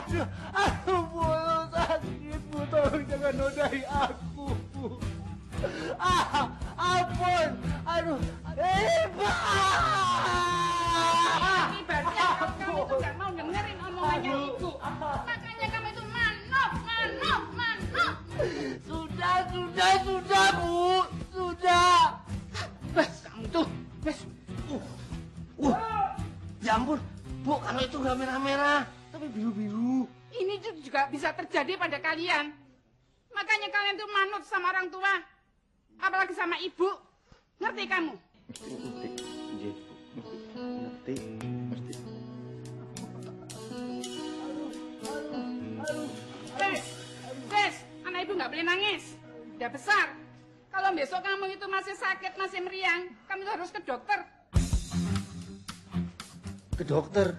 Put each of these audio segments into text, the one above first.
Aduh, Bu, sakit, Bu. Tolong jangan nodai aku, Bu. Ampun. Aduh. Ibu. Ibaratnya kamu itu gak mau dengerin omongannya ibu. Makanya kamu itu manop. Sudah, Bu. Sudah. Wes, kamu tuh. Wes. Ya ampun. Bu, kalau itu nggak merah-merah, tapi biru-biru. Ini juga bisa terjadi pada kalian. Makanya kalian tuh manut sama orang tua. Apalagi sama ibu. Ngerti kamu? Ngerti. Des, anak ibu nggak boleh nangis. Udah besar. Kalau besok kamu itu masih sakit, masih meriang, kamu itu harus ke dokter. Ke dokter.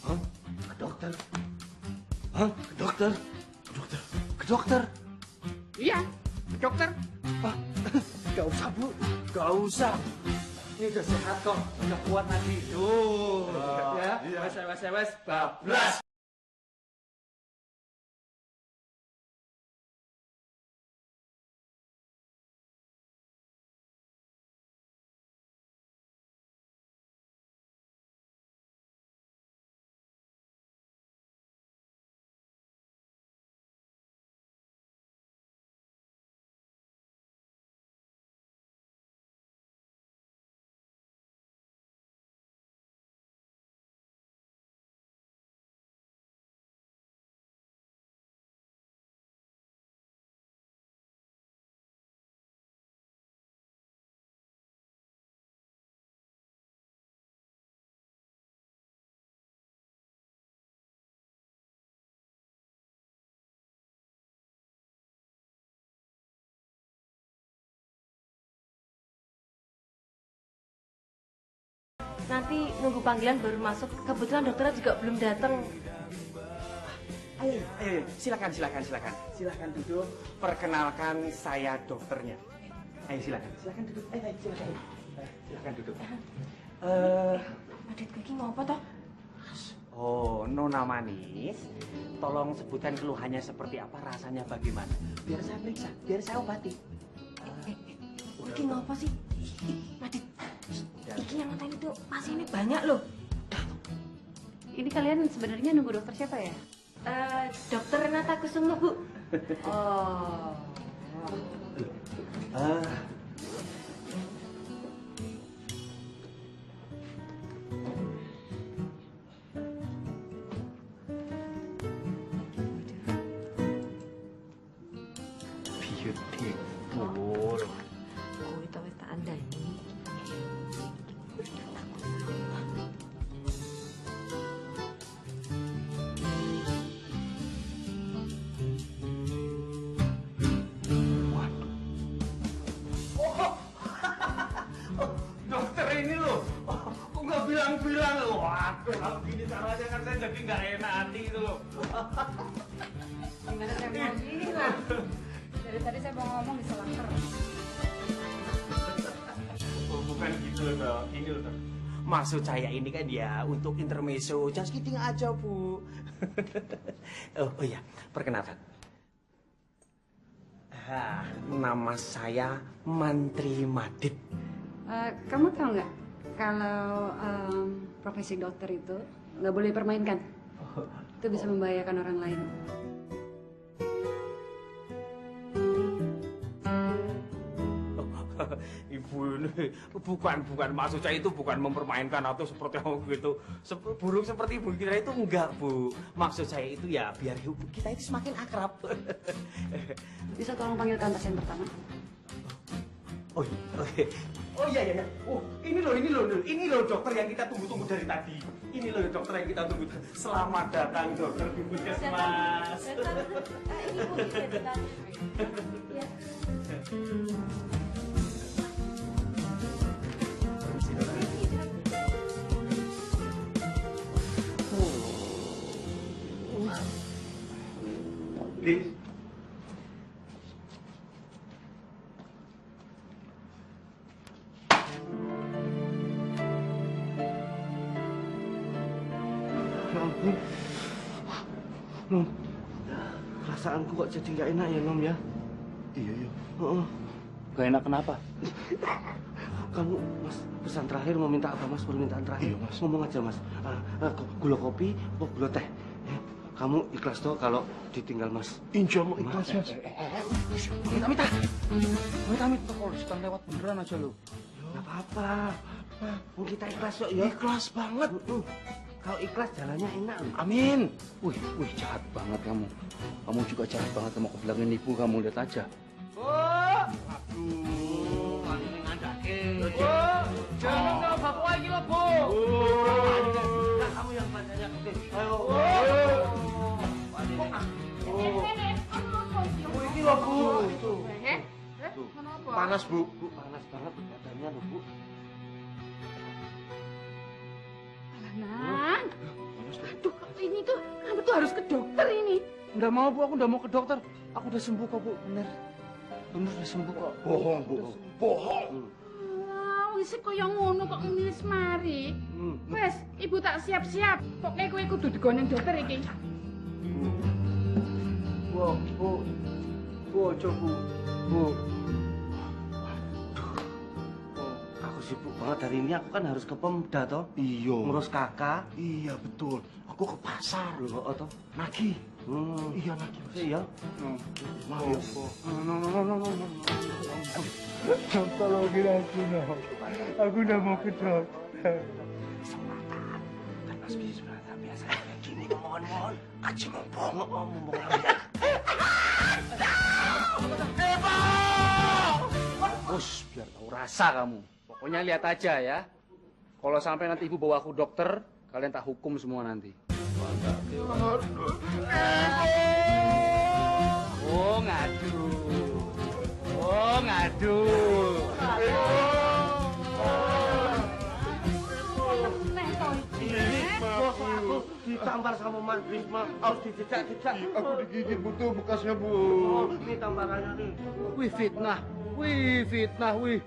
Hah? Ke dokter. Hah? Ke dokter. Ke dokter. Iya, ke dokter. Gak usah, Bu. Gak usah. Ini udah sehat kok. Udah kuat nanti. Tuh. Ya. Wes. Bablas. Nanti nunggu panggilan baru masuk. Kebetulan dokternya juga belum datang. Ayo, silakan. Silakan duduk. Perkenalkan saya dokternya. Ayo silakan duduk. Silakan duduk. Adit kiki mau apa toh? Oh, Nona Manis, tolong sebutkan keluhannya seperti apa, rasanya bagaimana. Biar saya periksa, biar saya obati. Kiki mau apa sih? Adit, Iki yang ngatain itu pasiennya banyak loh. Ini kalian sebenarnya nunggu dokter siapa ya? Dokter Renata Kusuma, Bu. Oh. Beautiful. Kowe tau wis tak andani. Dokter ini loh, kok nggak bilang-bilang loh. Waduh, kalau gini caranya kan saya jadi nggak enak hati itu loh. Gimana saya mau bilang? Dari tadi saya mau ngomong diselang terus. Bukan gitu loh, ini loh. Maksud saya ini kan ya untuk intermezzo, just kidding aja Bu. Oh iya, perkenalkan. Nama saya Mantri Madit. Kamu tahu nggak kalau profesi dokter itu nggak boleh dipermainkan? Itu bisa membahayakan orang lain. Ibu ini bukan maksud saya itu bukan mempermainkan atau seperti apa gitu. Burung seperti ibu kira itu enggak Bu. Maksud saya itu ya biar kita itu semakin akrab. Bisa tolong panggilkan pasien pertama? Oh iya, oke. Oh iya. Oh ini loh dokter yang kita tunggu-tunggu dari tadi. Ini loh dokter yang kita tunggu. Selamat datang dokter di Puskesmas. Ini Bu, ya datang. Ya. Please. Nom, perasaanku kok jadi nggak enak ya, Nom ya? Iya, iya. Heeh. Gak enak kenapa? Kamu, Mas, pesan terakhir mau minta apa, Mas? Permintaan terakhir? Iya, Mas. Ngomong aja, Mas. Gula kopi apa gula teh? Ya, kamu ikhlas toh kalau ditinggal, Mas? Insya Allah ikhlas, Mas. Minta. Kalau sedang lewat beneran aja lo. Nggak apa-apa. Mau kita ikhlas kok ya? Ikhlas banget. Kalau ikhlas jalannya enak loh. Amin. Wih, jahat banget kamu. Kamu juga jahat banget sama aku bilangin ibu kamu, lihat aja. Jangan nggak bapak lagi lo, Bu. Kamu yang badannya gede. Ayo. Ini loh, Bu. Panas, Bu. Bu, panas banget badannya loh, Bu. Nang, aduh, ini tuh, kamu tuh harus ke dokter ini. Nggak mau Bu, aku nggak mau ke dokter. Aku udah sembuh kok Bu, bener udah sembuh kok. Bohong, Bu. Bohong. Wis kaya ngono kok ngene wis mari. Wes, ibu tak siap-siap. Pokoke kowe kudu digonen dokter iki. Bu, ojo, Bu. Bu. Aku sibuk banget hari ini, aku kan harus ke Pemda toh. Iya. Ngurus kakak. Iya, betul. Aku ke pasar. Loh, toh. Nagih. Iya, nagih, Mas. Iya. Maaf ya. Tolongin aku, no. Aku udah mau ke dokter. Kesempatan. Kan Mas Bismillah biasa kayak gini mohon-mohon. Aji mumpung. Bos, biar tahu rasa kamu. Pokoknya lihat aja ya. Kalau sampai nanti ibu bawa aku dokter, kalian tak hukum semua nanti. Oh, ngadu. Bos, aku ditampar sama Mas Bisma, harus dijejak-jejak. Aku digigit, butuh bekasnya, Bu. Ini tamparannya nih. Wih, fitnah. Wes.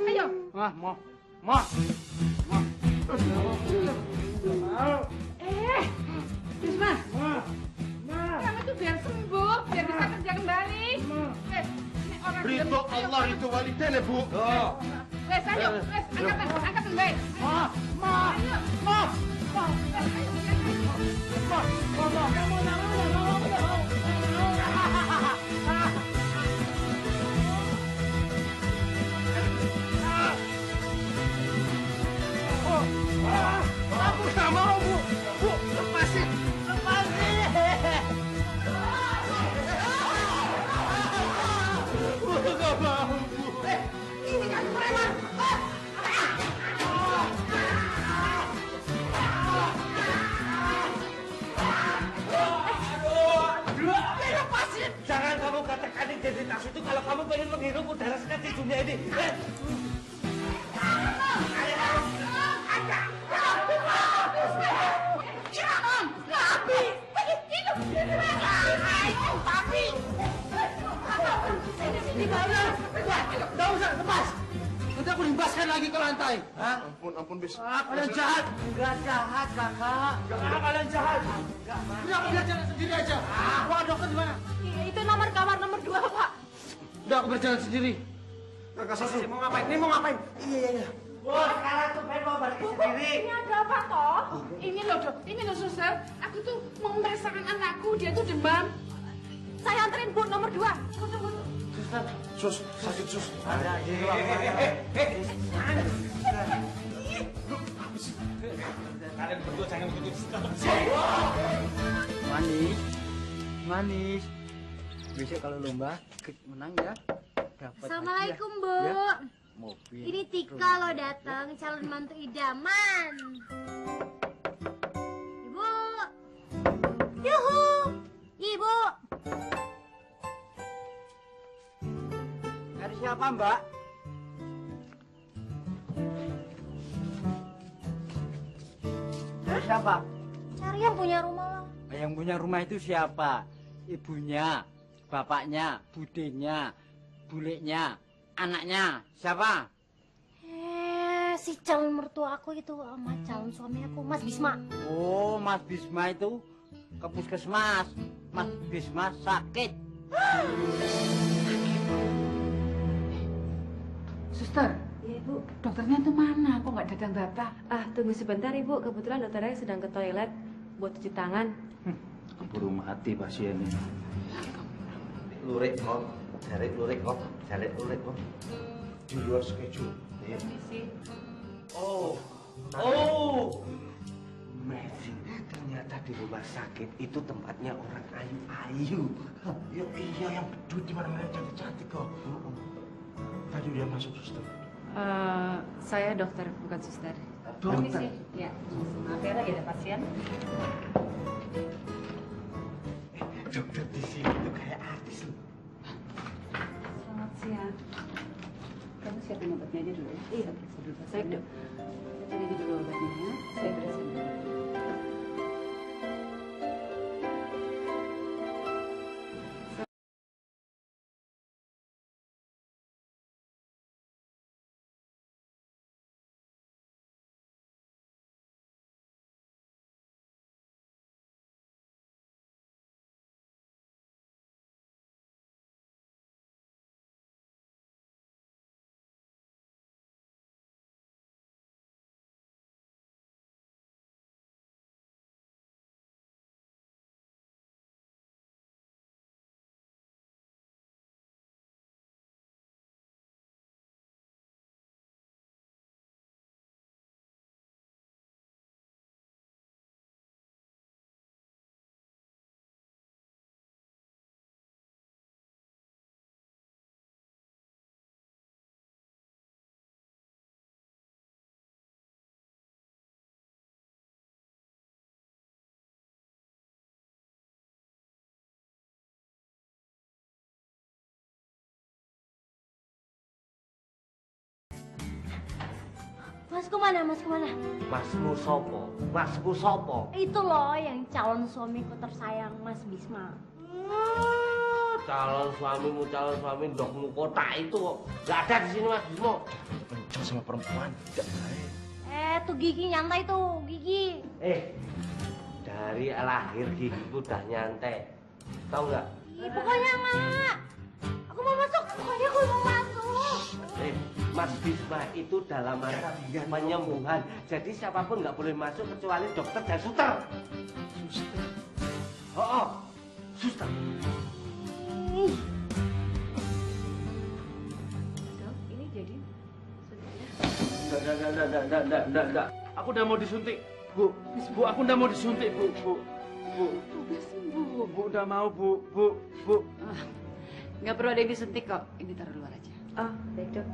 Ayo. Mah. Bisma. Kamu tuh biar sembuh, biar bisa kerja kembali. Wes, nek orang Ridho Allah itu walidain, Bu. Wes, ayo, wes, angkat baik. Aku nggak mau, Bu. Bu, lepasin. Bu, nggak mau, Bu. Ini kan preman. Jangan kamu katakan identitas itu kalau kamu pengen menghirup udara segar di dunia ini. Nggak usah, lepas. Nanti aku limbaskan lagi ke lantai. Ampun, Bis. Kalian jahat. Enggak jahat, kakak. Kalian jahat. Udah, aku biar jalan sendiri aja. Wah, dokter di mana? Itu nomor kamar nomor 2, Pak. Udah, aku berjalan sendiri. Kakak Sasu. Mau ngapain? Ini mau ngapain? Iya. Wah, sekarang tuh pengen mau balik sendiri. Ini ada apa toh? Ini loh suster. Aku tuh mau merasakan anakku, dia tuh demam. Saya anterin Bu nomor 2. Sus, sakit, Sus. Ada di ruang. Kalian berdua jangan begitu. Manis. Besok kalau lomba menang ya. Dapat Assalamualaikum, Bu. Ya. Mobil. Ini Tika lo datang, calon mantu idaman. Ibu. Yuhu. Ibu. Dari siapa, Mbak? Dari siapa? Cari yang punya rumah lah. Yang punya rumah itu siapa? Ibunya, bapaknya, budenya, buleknya, anaknya. Siapa? Si calon mertua aku itu sama calon suami aku, Mas Bisma. Oh, Mas Bisma itu ke puskesmas. Mas Bisma sakit. Suster, Iya, Ibu. dokternya tuh mana? Kok nggak datang-datang? Tunggu sebentar, Ibu. Kebetulan dokternya sedang ke toilet buat cuci tangan. Keburu mati pasiennya. Lurik kok, jarik lurik kok, jarik lurik kok. Di luar schedule. Iya. Oh, Messi, ternyata di rumah sakit itu tempatnya orang ayu-ayu. Ya iya, yang bedut di mana-mana cantik-cantik kok. Tadi dia masuk suster. Saya dokter, bukan suster. Dokter? Ya, maaf ya, lagi ada pasien. Dokter di sini tuh kayak artis loh. Selamat siang. Kamu siapin obatnya aja dulu ya? Iya. Saya periksa dulu. Saya dulu. Siapin aja dulu obatnya ya. Saya beresin dulu. Mas kemana? Mas kemana? Masmu sopo? Masku sopo? Itu loh yang calon suamiku tersayang, Mas Bisma. Calon suami dokmu kota itu kok nggak ada di sini Mas Bismo. Kenceng sama perempuan, tidak baik. Tuh Gigi nyantai tuh, Gigi. Dari lahir Gigi udah nyantai, tahu nggak? Pokoknya enggak. Aku mau masuk, pokoknya aku mau masuk. Mas Bisma itu dalam penyembuhan, jadi siapapun nggak boleh masuk kecuali dokter dan suster. Suster. Suster. Dok, ini jadi Enggak. Aku udah mau disuntik, Bu. Bu, aku udah mau disuntik, Bu. udah sembuh. Bu, udah mau, Bu. Nggak perlu ada yang disuntik kok. Ini taruh luar aja. Baik, Dok.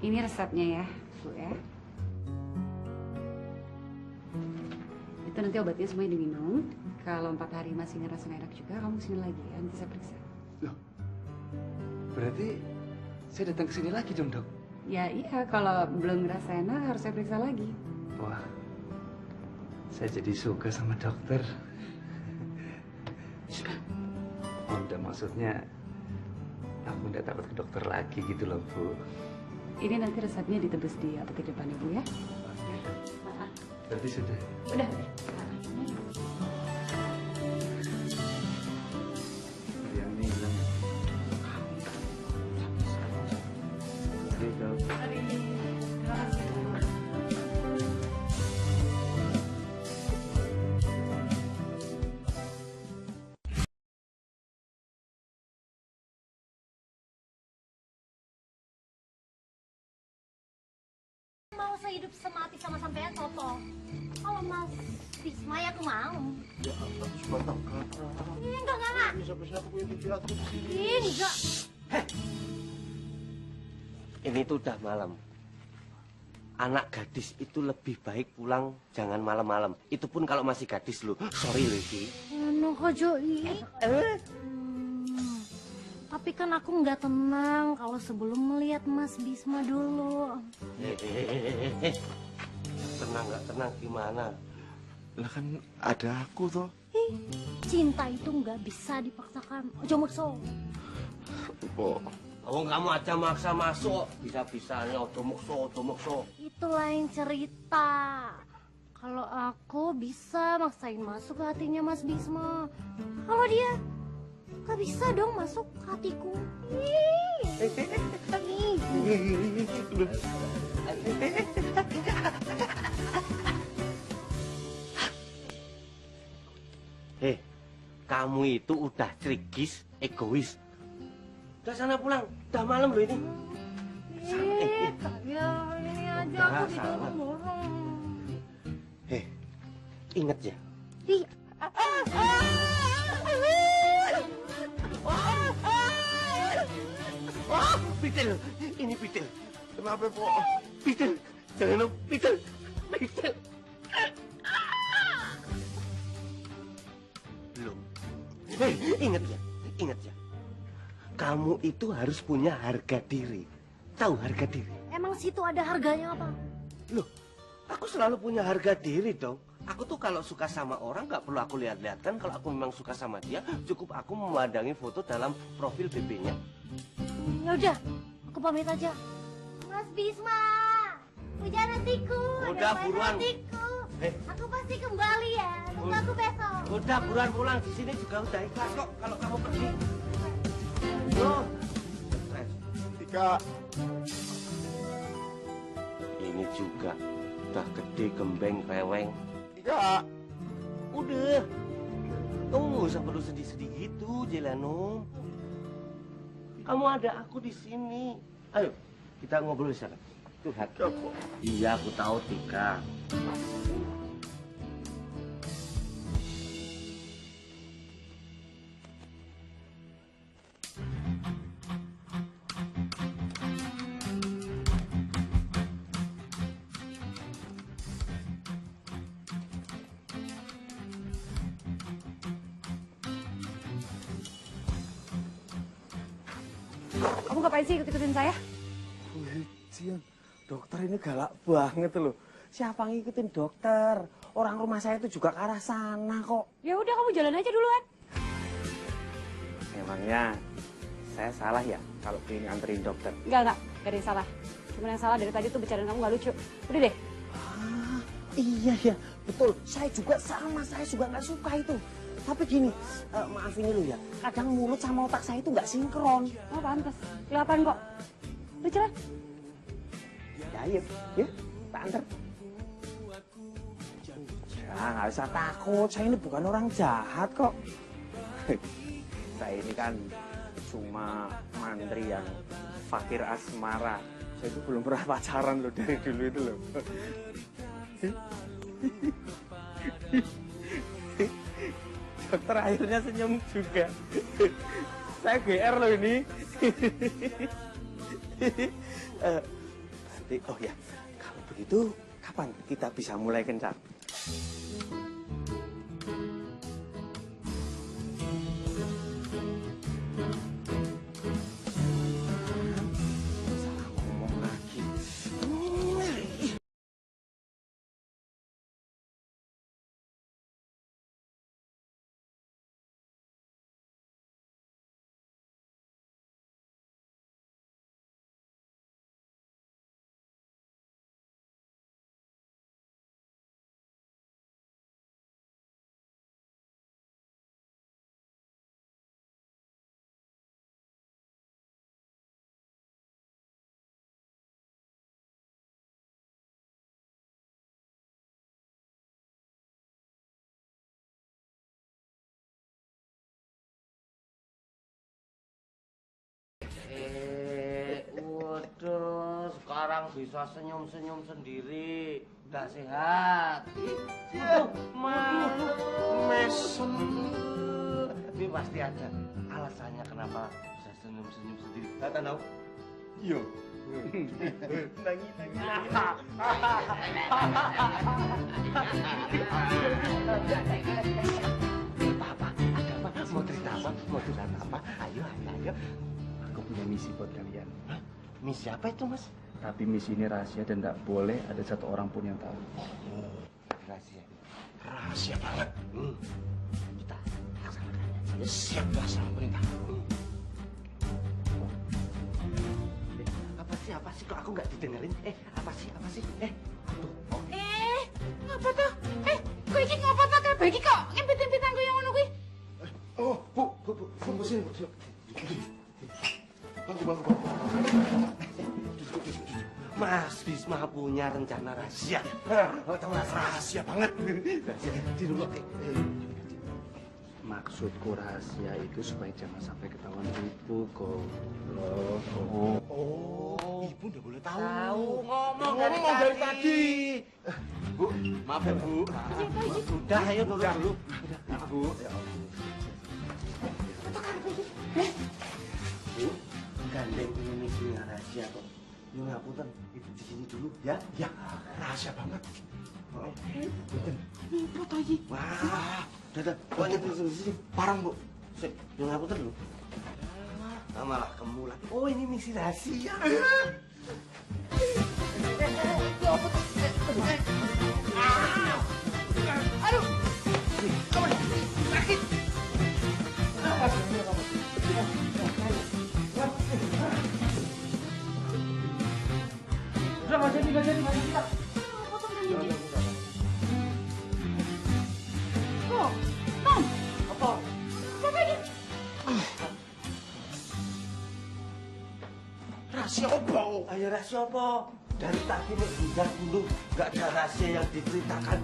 Ini resepnya ya, Bu ya. Itu nanti obatnya semuanya diminum. Kalau 4 hari masih ngerasa nggak enak juga, kamu kesini lagi ya, nanti saya periksa. Loh, berarti saya datang ke sini lagi dong, Dok? Ya iya, kalau belum ngerasa enak harus saya periksa lagi. Wah, saya jadi suka sama dokter. Udah maksudnya, aku udah takut ke dokter lagi gitu loh, Bu. Ini nanti resepnya ditebus di apotek depan Ibu ya. Berarti sudah. Udah. Yang ini hilang. Oke, Dok. Terima kasih. Mau sehidup semati sama sampean Toto. Kalau Mas Bisma ya aku mau. Ya Allah, mantap kan. Enggak. Bisa-bisa aku punya TV aku di sini. Enggak. Ini tuh udah malam. Anak gadis itu lebih baik pulang jangan malam-malam. Itu pun kalau masih gadis loh. Sorry loh Ki. Ano kojo Tapi kan aku nggak tenang kalau sebelum melihat Mas Bisma dulu. Tenang nggak tenang gimana? Lah kan ada aku toh. Cinta itu nggak bisa dipaksakan. Ojo makso. Po, Oh, kamu aja maksa masuk. Bisa-bisanya odomokso. Itu lain cerita. Kalau aku bisa maksain masuk ke hatinya Mas Bisma. Kalau dia gak bisa dong masuk ke hatiku. Hei, kamu itu udah cerigis, egois. Udah sana pulang, udah malam loh ini. Ya ini aja aku didorong-dorong. Hei, inget ya. Ih, Oh, Pitil, ini Pitil. Kenapa kok? Pitil, jangan Pitil. Belum. Hei, ingat ya. Kamu itu harus punya harga diri. Tahu harga diri? emang situ ada harganya apa? Loh, aku selalu punya harga diri dong. Aku tuh kalau suka sama orang nggak perlu aku lihat-lihatkan. Kalau aku memang suka sama dia, cukup aku memandangi foto dalam profil BB-nya. Ya udah, aku pamit aja. Mas Bisma, hujan hatiku. Udah, ada buruan. hatiku. Eh. Aku pasti kembali ya. Tunggu aku besok. Udah buruan pulang, di sini juga udah ikhlas kok kalau kamu pergi. Yo. Tika. Ini juga udah gede gembeng reweng. Tika. Udah. Kamu nggak usah perlu sedih-sedih gitu, Jelano. Kamu ada aku di sini. Ayo, kita ngobrol di sana. Tuhan. Iya, aku tahu Tika. Kamu ngapain sih ikut-ikutin saya? Cian, dokter ini galak banget loh. Siapa ngikutin dokter? Orang rumah saya itu juga ke arah sana kok. Ya udah kamu jalan aja duluan. Emangnya saya salah ya kalau ingin nganterin dokter? Enggak ada yang salah. Cuma yang salah dari tadi tuh bercandaan kamu nggak lucu. Udah deh. Ah, iya ya, betul. Saya juga sama, saya juga nggak suka itu. Tapi gini, maaf ini loh ya, kadang mulut sama otak saya itu nggak sinkron. Oh pantas, kelihatan kok. Udah jalan. Ya, ya, tak antar. Ya, nggak usah takut, saya ini bukan orang jahat kok. Saya ini kan cuma mantri yang fakir asmara. Saya itu belum pernah pacaran loh dari dulu itu loh. Dokter akhirnya senyum juga. Saya GR loh ini. Berarti, oh ya, kalau begitu kapan kita bisa mulai kencan? Salah ngomong lagi. Waduh, sekarang bisa senyum-senyum sendiri. Udah sehat. Itu malu, mesem. Tapi pasti ada alasannya kenapa bisa senyum-senyum sendiri. Kata tahu? Yo. Apa? Ada apa? Mau cerita apa? Mau cerita apa? Ayo. Aku punya misi buat kalian. Misi apa itu, Mas? Tapi misi ini rahasia dan tidak boleh ada satu orang pun yang tahu. Rahasia. Rahasia banget. Kita laksanakan aja. Siap laksana perintah. Apa sih kok aku nggak didengerin? Apa sih? Ngapa tuh? Kok iki ngapa tuh kabeh iki kok ngempit-empitan koyo ngono kuwi? Oh, Bu, sini, Bu. Bangku. Mas Bisma punya rencana rahasia. Rahasia banget. Di dulu. Maksudku rahasia itu supaya jangan sampai ketahuan ibu kok. Oh, ibu udah boleh tahu. Ngomong dari tadi. Bu, maaf ya, Bu. Udah, ayo dulu. Udah, Bu. Bu, gandeng ini misinya rahasia kok. Nyuwun ngapunten, ibu di sini dulu ya. Ya, rahasia banget. Foto iki. Wah, dadah. Kok sini parang, Bu. Sik, nyuwun ngapunten lho. Malah kamu lagi. Oh, ini misi rahasia. Aduh. Sakit. Udah, nggak jadi. Kok? Tom. Apa? Apa ini? Rahasia apa? Ayo rahasia apa? Dari tadi nek budak dulu nggak ada rahasia yang diceritakan.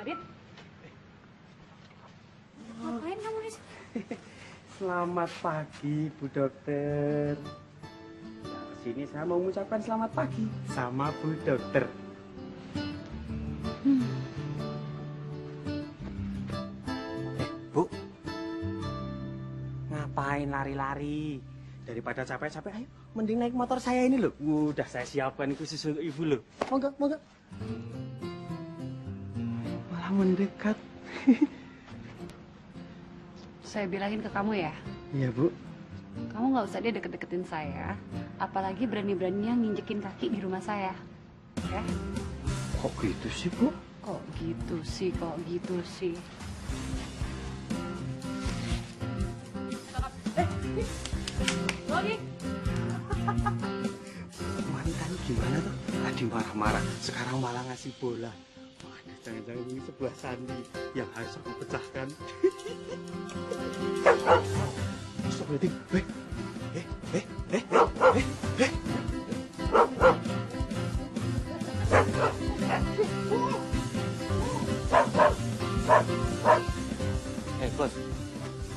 Adit. Ngapain kamu di sini? Selamat pagi, Bu Dokter. Nah, kesini saya mau mengucapkan selamat pagi sama Bu Dokter. Bu, ngapain lari-lari? Daripada capek-capek, ayo mending naik motor saya ini loh. Udah saya siapkan itu khusus untuk ibu loh. Monggo. Malah mendekat. Saya bilangin ke kamu ya, Iya, Bu. kamu nggak usah dia deket-deketin saya, apalagi berani-beraninya nginjekin kaki di rumah saya. Ya? Kok gitu sih, Bu? Kok gitu sih? Lagi? Kemarin tadi gimana tuh? Tadi marah-marah, sekarang malah ngasih bola. Waduh, jangan-jangan ini sebuah sandi yang harus aku pecahkan. Stop berarti. Bos.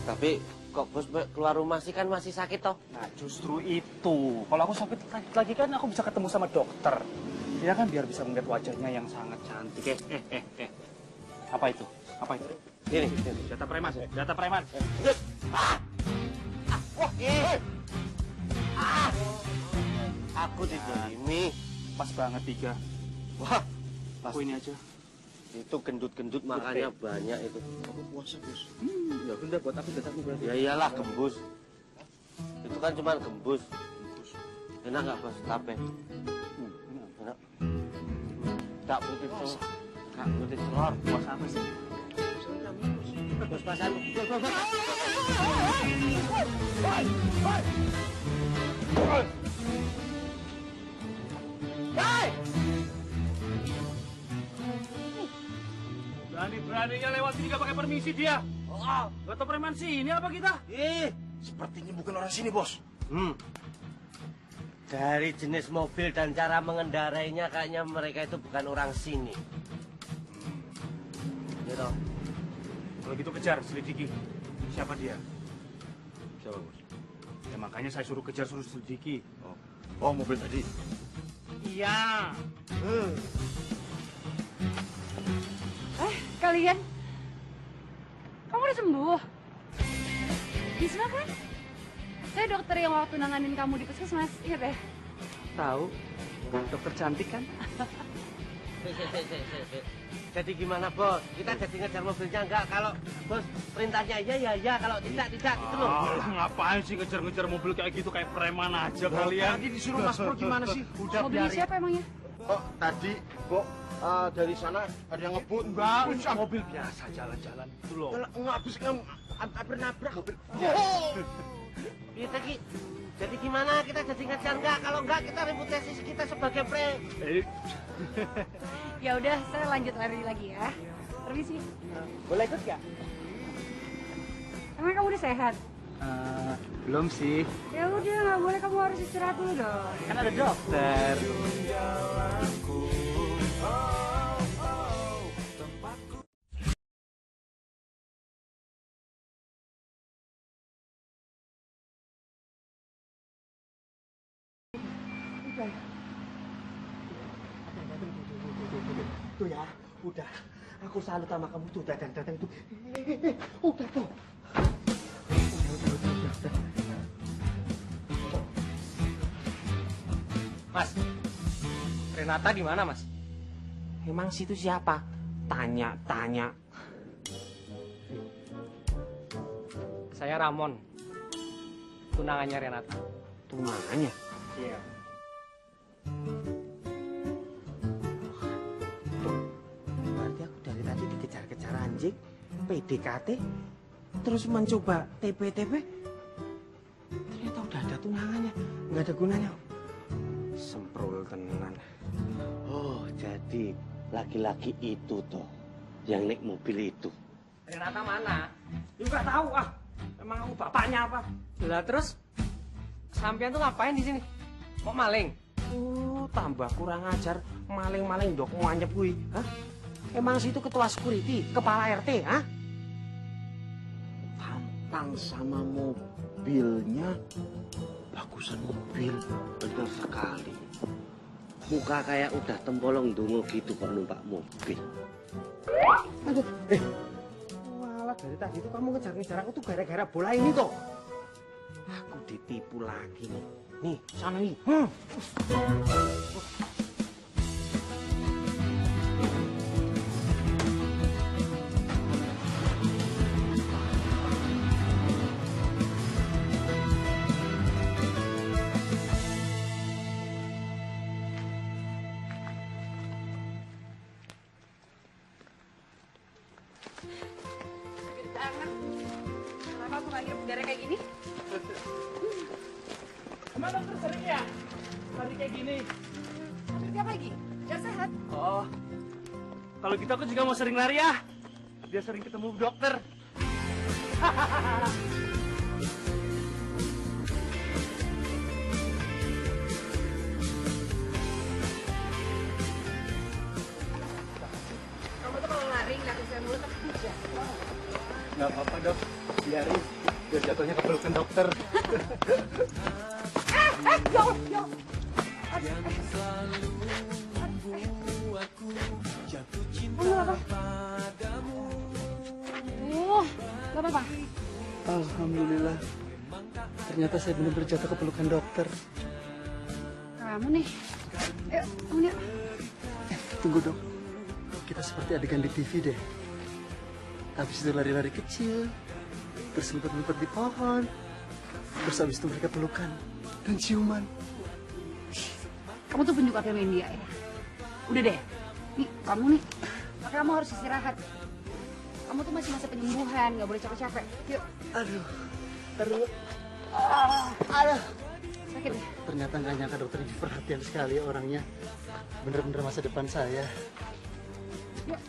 Tapi kok bos keluar rumah sih kan masih sakit toh? Nah, justru itu. Kalau aku sakit lagi kan aku bisa ketemu sama dokter. Ya kan biar bisa melihat wajahnya yang sangat cantik. Apa itu? Ini. Data preman. Aku dizalimi. Pas banget 3. Wah, Aku ini aja. itu gendut-gendut makanya banyak itu. Aku puasa, Bos. Ya udah buat aku datang berarti. Ya iyalah gembus. Itu kan cuma gembus. Enak nggak Bos? Tape. Enak. Tak putih telur. Tak putih telur. Puasa apa sih? Bos pasan. Berani-beraninya lewat sini gak pakai permisi dia. Gak tau preman sini apa kita? Sepertinya bukan orang sini, Bos. Dari jenis mobil dan cara mengendarainya kayaknya mereka itu bukan orang sini. Gitu. Kalau gitu kejar, selidiki. Siapa dia? Siapa, Bos? Ya makanya saya suruh kejar, suruh selidiki. Oh, mobil tadi. Iya. Kalian? Kamu udah sembuh? Bisma kan? Saya dokter yang waktu nanganin kamu di puskesmas, ingat ya? Tahu? Dokter cantik kan? Jadi gimana, Bos? Kita jadi ngejar mobilnya enggak? Kalau Bos perintahnya ya, kalau tidak gitu loh. Ngapain sih ngejar-ngejar mobil kayak gitu, kayak preman aja kalian? Tadi disuruh Mas Pur gimana sih? Udah Mobilnya biarin. siapa emangnya? kok tadi kok dari sana ada yang ngebut? Enggak, mobil biasa jalan-jalan itu loh. Kalau nggak habis kan nabrak mobil. Kita jadi gimana? Kita jadi ngejar nggak? Kalau nggak kita reputasi kita sebagai prank. Ya udah, saya lanjut lari lagi ya. Permisi. Boleh ikut nggak? Emang kamu udah sehat? Belum sih. Ya udah, nggak boleh, kamu harus istirahat dulu dong. Kan ada dokter. Tuh ya, udah. Aku salut sama kamu tuh, datang tuh. Udah tuh. Udah. Mas, Renata di mana, Mas? Emang situ siapa? Tanya. Saya Ramon. Tunangannya Renata. Tunangannya? Iya. Berarti aku dari tadi dikejar-kejar anjing, PDKT, terus mencoba TP. Ternyata udah ada tunangannya, nggak ada gunanya. Semprul tenan. Oh, jadi laki-laki itu toh yang naik mobil itu. Renata mana? Ya nggak tahu ah. Emang aku bapaknya apa? Lah terus sampean tuh ngapain di sini? Mau maling? Tambah kurang ajar, maling-maling dok nganyep gue. Hah? Emang situ ketua security, kepala RT, hah? Tampang sama mobilnya bagusan mobil, benar sekali. Muka kayak udah tempolong dungu gitu kok numpak mobil. Aduh, malah dari tadi tuh kamu ngejar-ngejar aku tuh gara-gara bola ini toh. Aku ditipu lagi nih. Nih, sana nih. Kenapa aku nggak ngirup udara kayak gini? Emang dokter sering ya? Lari kayak gini. Tiap lagi, biar sehat. Oh, kalau gitu aku juga mau sering lari ya. Biar sering ketemu dokter. Kamu tuh kalau lari nggak bisa mulu tapi tidak. Nggak apa-apa dok, biarin. Biar jatuhnya kepelukan dokter. Gak apa-apa. Alhamdulillah. Ternyata saya benar-benar jatuh kepelukan dokter. Kamu nih. Ayo, kamu nih. Tunggu dok, kita seperti adegan di TV deh. Habis itu lari-lari kecil, terus ngumpet-ngumpet di pohon, terus habis itu mereka pelukan dan ciuman. Kamu tuh penjuka film India ya. Udah deh. Nih, kamu nih. Makanya kamu harus istirahat. Kamu tuh masih masa penyembuhan, nggak boleh capek-capek. Yuk. Aduh. Sakit deh. Ternyata nggak nyangka dokter ini perhatian sekali orangnya. Bener-bener masa depan saya. Yuk.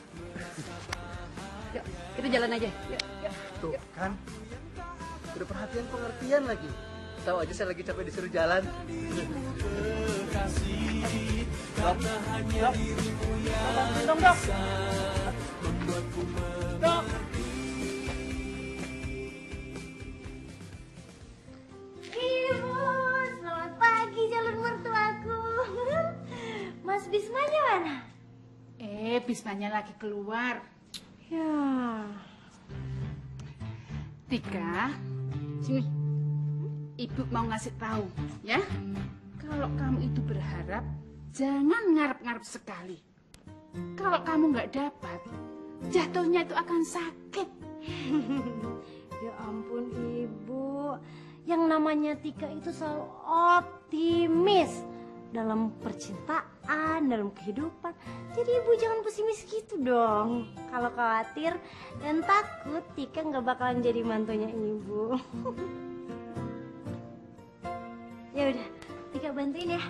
Yuk, kita jalan aja. Yuk. Tuh kan, udah perhatian pengertian lagi. Tahu aja saya lagi capek disuruh jalan. Dok. Ibu, selamat pagi calon mertuaku. Mas Bismanya mana? Bismanya lagi keluar. Ya. Tika, sini. Ibu mau ngasih tahu, ya. Kalau kamu itu berharap, jangan ngarep-ngarep sekali. Kalau kamu nggak dapat, jatuhnya itu akan sakit. Ya ampun Ibu, yang namanya Tika itu selalu optimis. dalam percintaan, dalam kehidupan. Jadi ibu jangan pesimis gitu dong. Kalau khawatir dan takut, Tika nggak bakalan jadi mantunya ibu. Ya udah, Tika bantuin ya.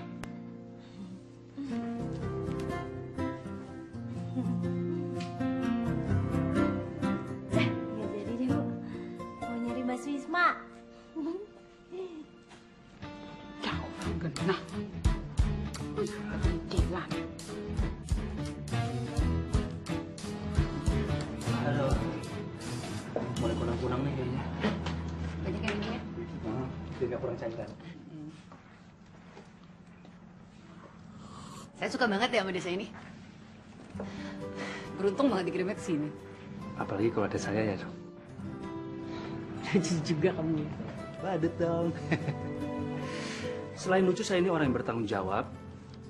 Nggak jadi deh, Bu. Mau nyari Mas Wisma. Jauh genah. Wih, ketinggalan. Halo. Mulai kunang-kunang nih kayaknya. Banyak yang ini ya. Biar nggak kurang cairan. Saya suka banget ya sama desa ini. Beruntung banget dikirimnya ke sini. Apalagi kalau ada saya ya, Dok. Lucu juga kamu. Badut dong. Selain lucu, saya ini orang yang bertanggung jawab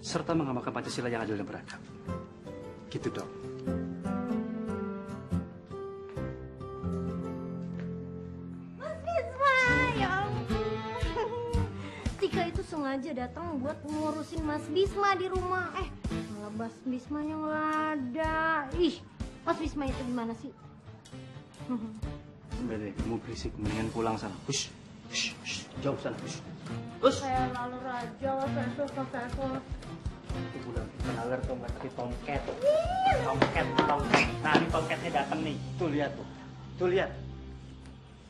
serta mengamalkan Pancasila yang adil dan beradab. Gitu, Dok. Mas Bisma, ya ampun. Tika itu sengaja datang buat ngurusin Mas Bisma di rumah. Malah Mas Bismanya nggak ada. Ih, Mas Bisma itu gimana sih? Udah deh, kamu berisik. Mendingan pulang sana. Hush, hush, hush. Jauh sana, hush. Saya lalu raja, saya Itu udah kenalar tuh, nggak tapi tomcat. Tomcat. Nah, ini tomcatnya datang nih. Tuh lihat tuh. Tuh lihat.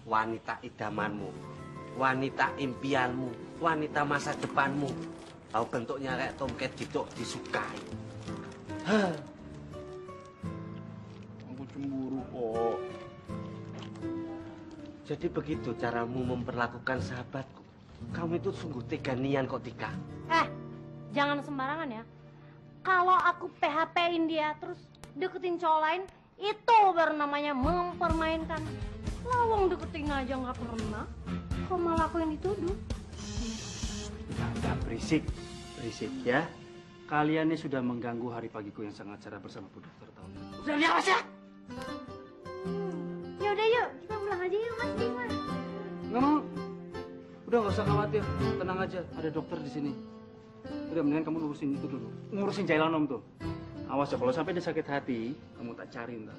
Wanita idamanmu, wanita impianmu, wanita masa depanmu. Tahu bentuknya kayak tomcat gitu, disukai. Hah. Aku cemburu kok. Jadi begitu caramu memperlakukan sahabatku. Kamu itu sungguh tega nian kok, Tika. jangan sembarangan ya. Kalau aku PHP-in dia terus deketin cowok lain, itu baru namanya mempermainkan. Lawang deketin aja nggak pernah, kok malah aku yang dituduh. Udah berisik ya. Kalian ini sudah mengganggu hari pagiku yang sangat cerah bersama Bu Dokter tahun ini. Udah lihat ya. Ya udah yuk, kita pulang aja yuk Mas Bima. Nggak mau. Udah nggak usah khawatir, tenang aja. Ada dokter di sini. Udah mendingan kamu ngurusin itu dulu. Ngurusin Jailan Om tuh. Awas ya kalau sampai dia sakit hati, kamu tak cari ntar.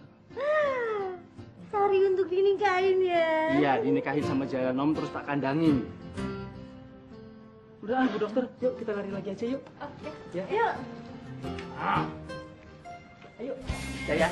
Cari untuk dinikahin ya. Iya, dinikahin sama Jailan Om terus tak kandangin. Udah Bu Dokter, yuk kita lari lagi aja yuk. Oke. Ya. Yuk. Ayo. Jaya.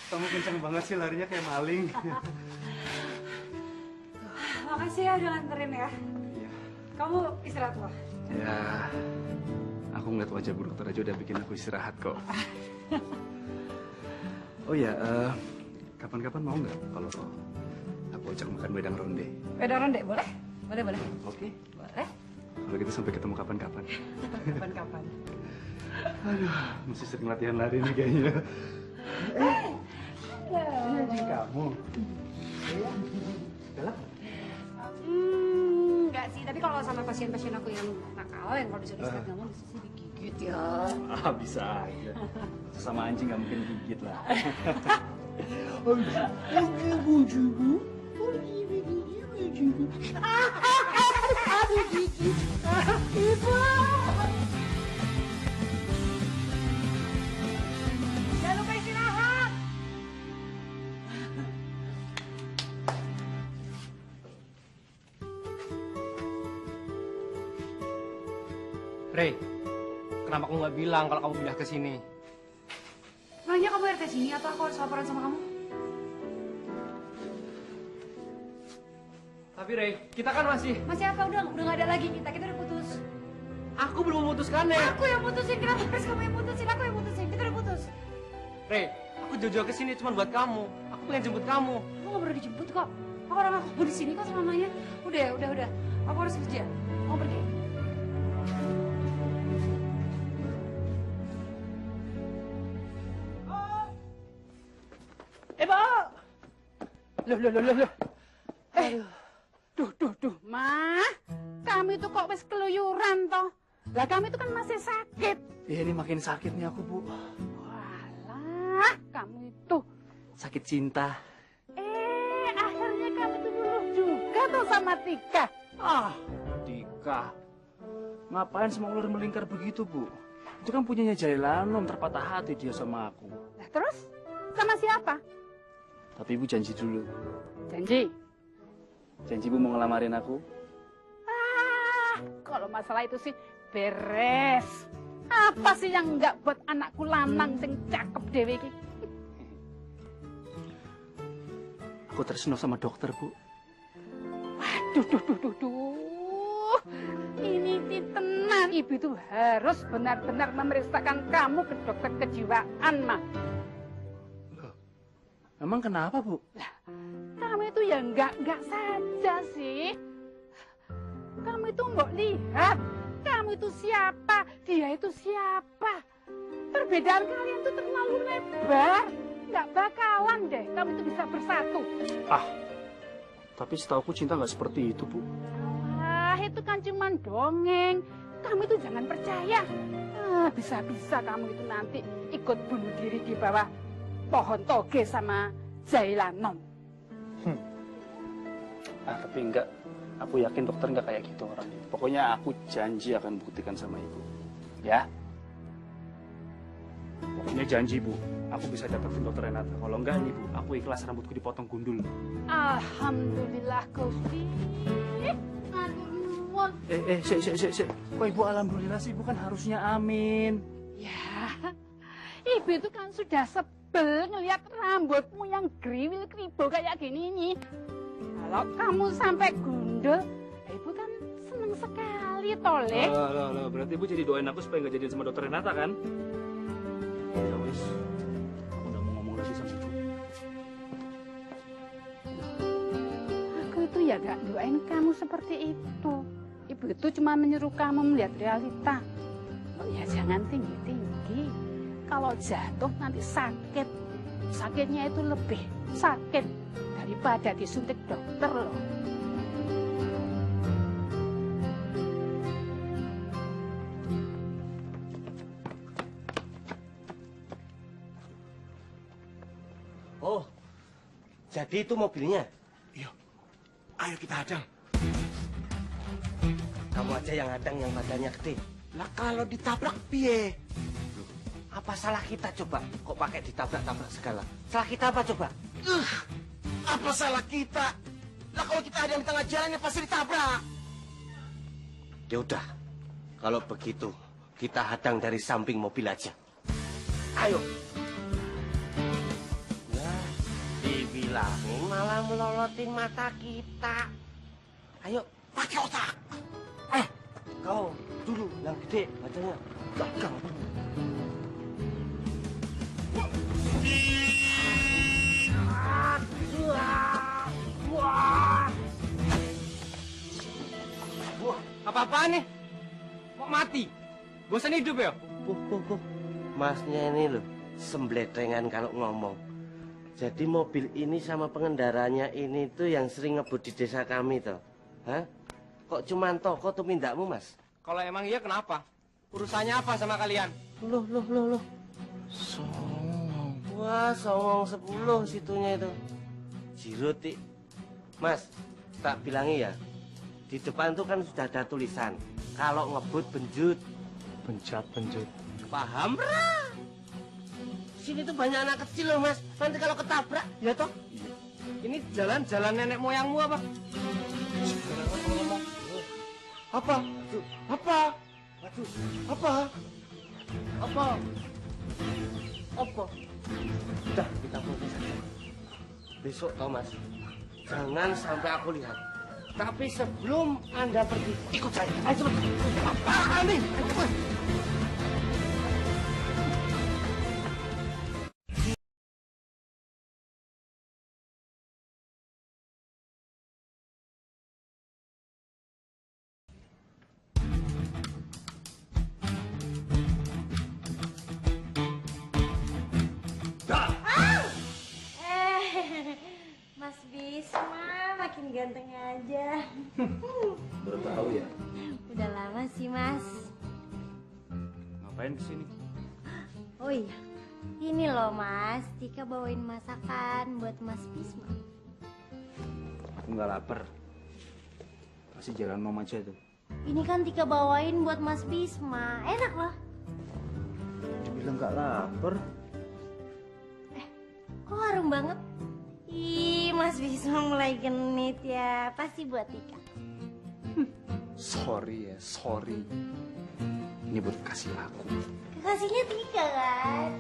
Kamu kenceng banget sih larinya kayak maling. Makasih ya udah nganterin ya. Iya. Kamu istirahat loh. Ya, aku ngeliat wajah Bu Dokter aja udah bikin aku istirahat kok. Oh ya, kapan-kapan mau nggak kalau aku ajak makan wedang ronde? Wedang ronde boleh? Boleh. Oke. Boleh. Kalau gitu sampai ketemu kapan-kapan. Kapan-kapan. Aduh, masih sering latihan lari nih kayaknya. Ini anjing kamu. Galak? Enggak sih, tapi kalau sama pasien-pasien aku yang nakal, yang kalau disuruh istirahat nggak mau, sih digigit. gigit ya. Ah, bisa aja. Sesama anjing nggak mungkin gigit lah. Jangan lupa istirahat. Rey, kenapa kamu nggak bilang kalau kamu pindah ke sini? Makanya kamu RT sini atau aku harus laporan sama kamu? Tapi Rey, kita kan masih Apa? Udah nggak ada lagi kita udah putus. aku belum memutuskannya. Aku yang putusin, kenapa harus kamu yang putusin? Aku yang putusin, kita udah putus. Rey, aku jauh-jauh ke sini cuma buat kamu. Aku pengen jemput kamu. Aku nggak perlu dijemput kok. Orang aku di sini kok selamanya. Udah. Aku harus kerja. Mau pergi. Pak! Loh. Duh, Ma. Kamu itu kok wis keluyuran toh? Lah kamu itu kan masih sakit. Ya ini makin sakit nih aku, Bu. Walah, kamu itu. Sakit cinta. Akhirnya kamu itu luluh juga tuh sama Tika. Ah, Tika. Ngapain semua ular melingkar begitu, Bu? Itu kan punyanya Jailanom, terpatah hati dia sama aku. Nah terus, sama siapa? Tapi Ibu janji dulu. Janji. Janji Bu mau ngelamarin aku? Kalau masalah itu sih beres. Apa sih yang enggak buat anakku lanang sing cakep dewe iki? Aku tresno sama dokter, Bu. Waduh, duh. Ini tenan. Ibu itu harus benar-benar memeriksakan kamu ke dokter kejiwaan, Ma. Emang kenapa, Bu? Kamu itu ya enggak saja sih. Kamu itu mbok lihat. Kamu itu siapa? Dia itu siapa? Perbedaan kalian itu terlalu lebar. Nggak bakalan deh kamu itu bisa bersatu. Tapi setauku cinta nggak seperti itu, Bu. Itu kan cuma dongeng. Kamu itu jangan percaya. Bisa-bisa kamu itu nanti ikut bunuh diri di bawah pohon toge sama Jailanom. Tapi enggak. Aku yakin dokter nggak kayak gitu orangnya. Pokoknya aku janji akan buktikan sama Ibu. Ya? Pokoknya janji, Bu. Aku bisa dapetin dokter Renata. Kalau enggak nih, Bu, aku ikhlas rambutku dipotong gundul. Alhamdulillah, Gusti. Sik. Kok Ibu alhamdulillah sih? Ibu kan harusnya amin. Ya, Ibu itu kan sudah sebel ngelihat rambutmu yang kriwil kribo kayak gini nih. Kalau kamu sampai gundul, Ibu kan seneng sekali, Toleh. Loh, berarti Ibu jadi doain aku supaya nggak jadian sama dokter Renata, kan? Ya wis, aku udah mau ngomong lagi sama Ibu. Aku itu ya gak doain kamu seperti itu. Ibu itu cuma menyuruh kamu melihat realita. Oh ya jangan tinggi-tinggi. Kalau jatuh nanti sakit. Sakitnya itu lebih sakit daripada disuntik dokter loh. Oh, jadi itu mobilnya? Iya. Ayo kita hadang. Kamu aja yang hadang yang badannya gede. Lah kalau ditabrak piye? Apa salah kita coba? Kok pakai ditabrak-tabrak segala? Salah kita apa coba? Apa salah kita? Lah kalau kita hadang di tengah jalan ya pasti ditabrak. Ya udah, kalau begitu kita hadang dari samping mobil aja. Ayo. Nah, dibilangin malah melolotin mata kita. Ayo, Pakai otak. kau dulu yang gede badannya. Gagal. Apa-apaan nih? Mau mati? Bosan hidup ya? Masnya ini loh, sembledengan kalau ngomong. Jadi mobil ini sama pengendaranya ini tuh yang sering ngebut di desa kami toh. Hah? Kok cuma toko tuh mindakmu, Mas? Kalau emang iya kenapa? Urusannya apa sama kalian? Loh. Songong. Wah, songong 10 situnya itu. Jiruti. Mas, tak bilangi ya. Di depan tuh kan sudah ada tulisan. Kalau ngebut benjut. Benjat. Paham? Sini tuh banyak anak kecil loh, Mas. Nanti kalau ketabrak, ya toh? Ini jalan nenek moyangmu apa? Apa? Udah, kita fokus saja. Besok, Thomas, jangan sampai aku lihat. Tapi sebelum Anda pergi, ikut saya. Ayo cepat. Apa nih? Ayo cepat. Mas Bisma makin ganteng aja. Baru tahu ya. Udah lama sih, Mas. Ngapain kesini? Oh iya, ini loh Mas, Tika bawain masakan buat Mas Bisma. Aku nggak lapar. Kasih jalan Mom aja tuh. Ini kan Tika bawain buat Mas Bisma, enak loh. Dibilang nggak lapar. Kok harum banget? Ih, Mas Bisma mulai genit ya, pasti buat Tika. Sorry. Ini buat kasih aku. Kekasihnya Tika kan?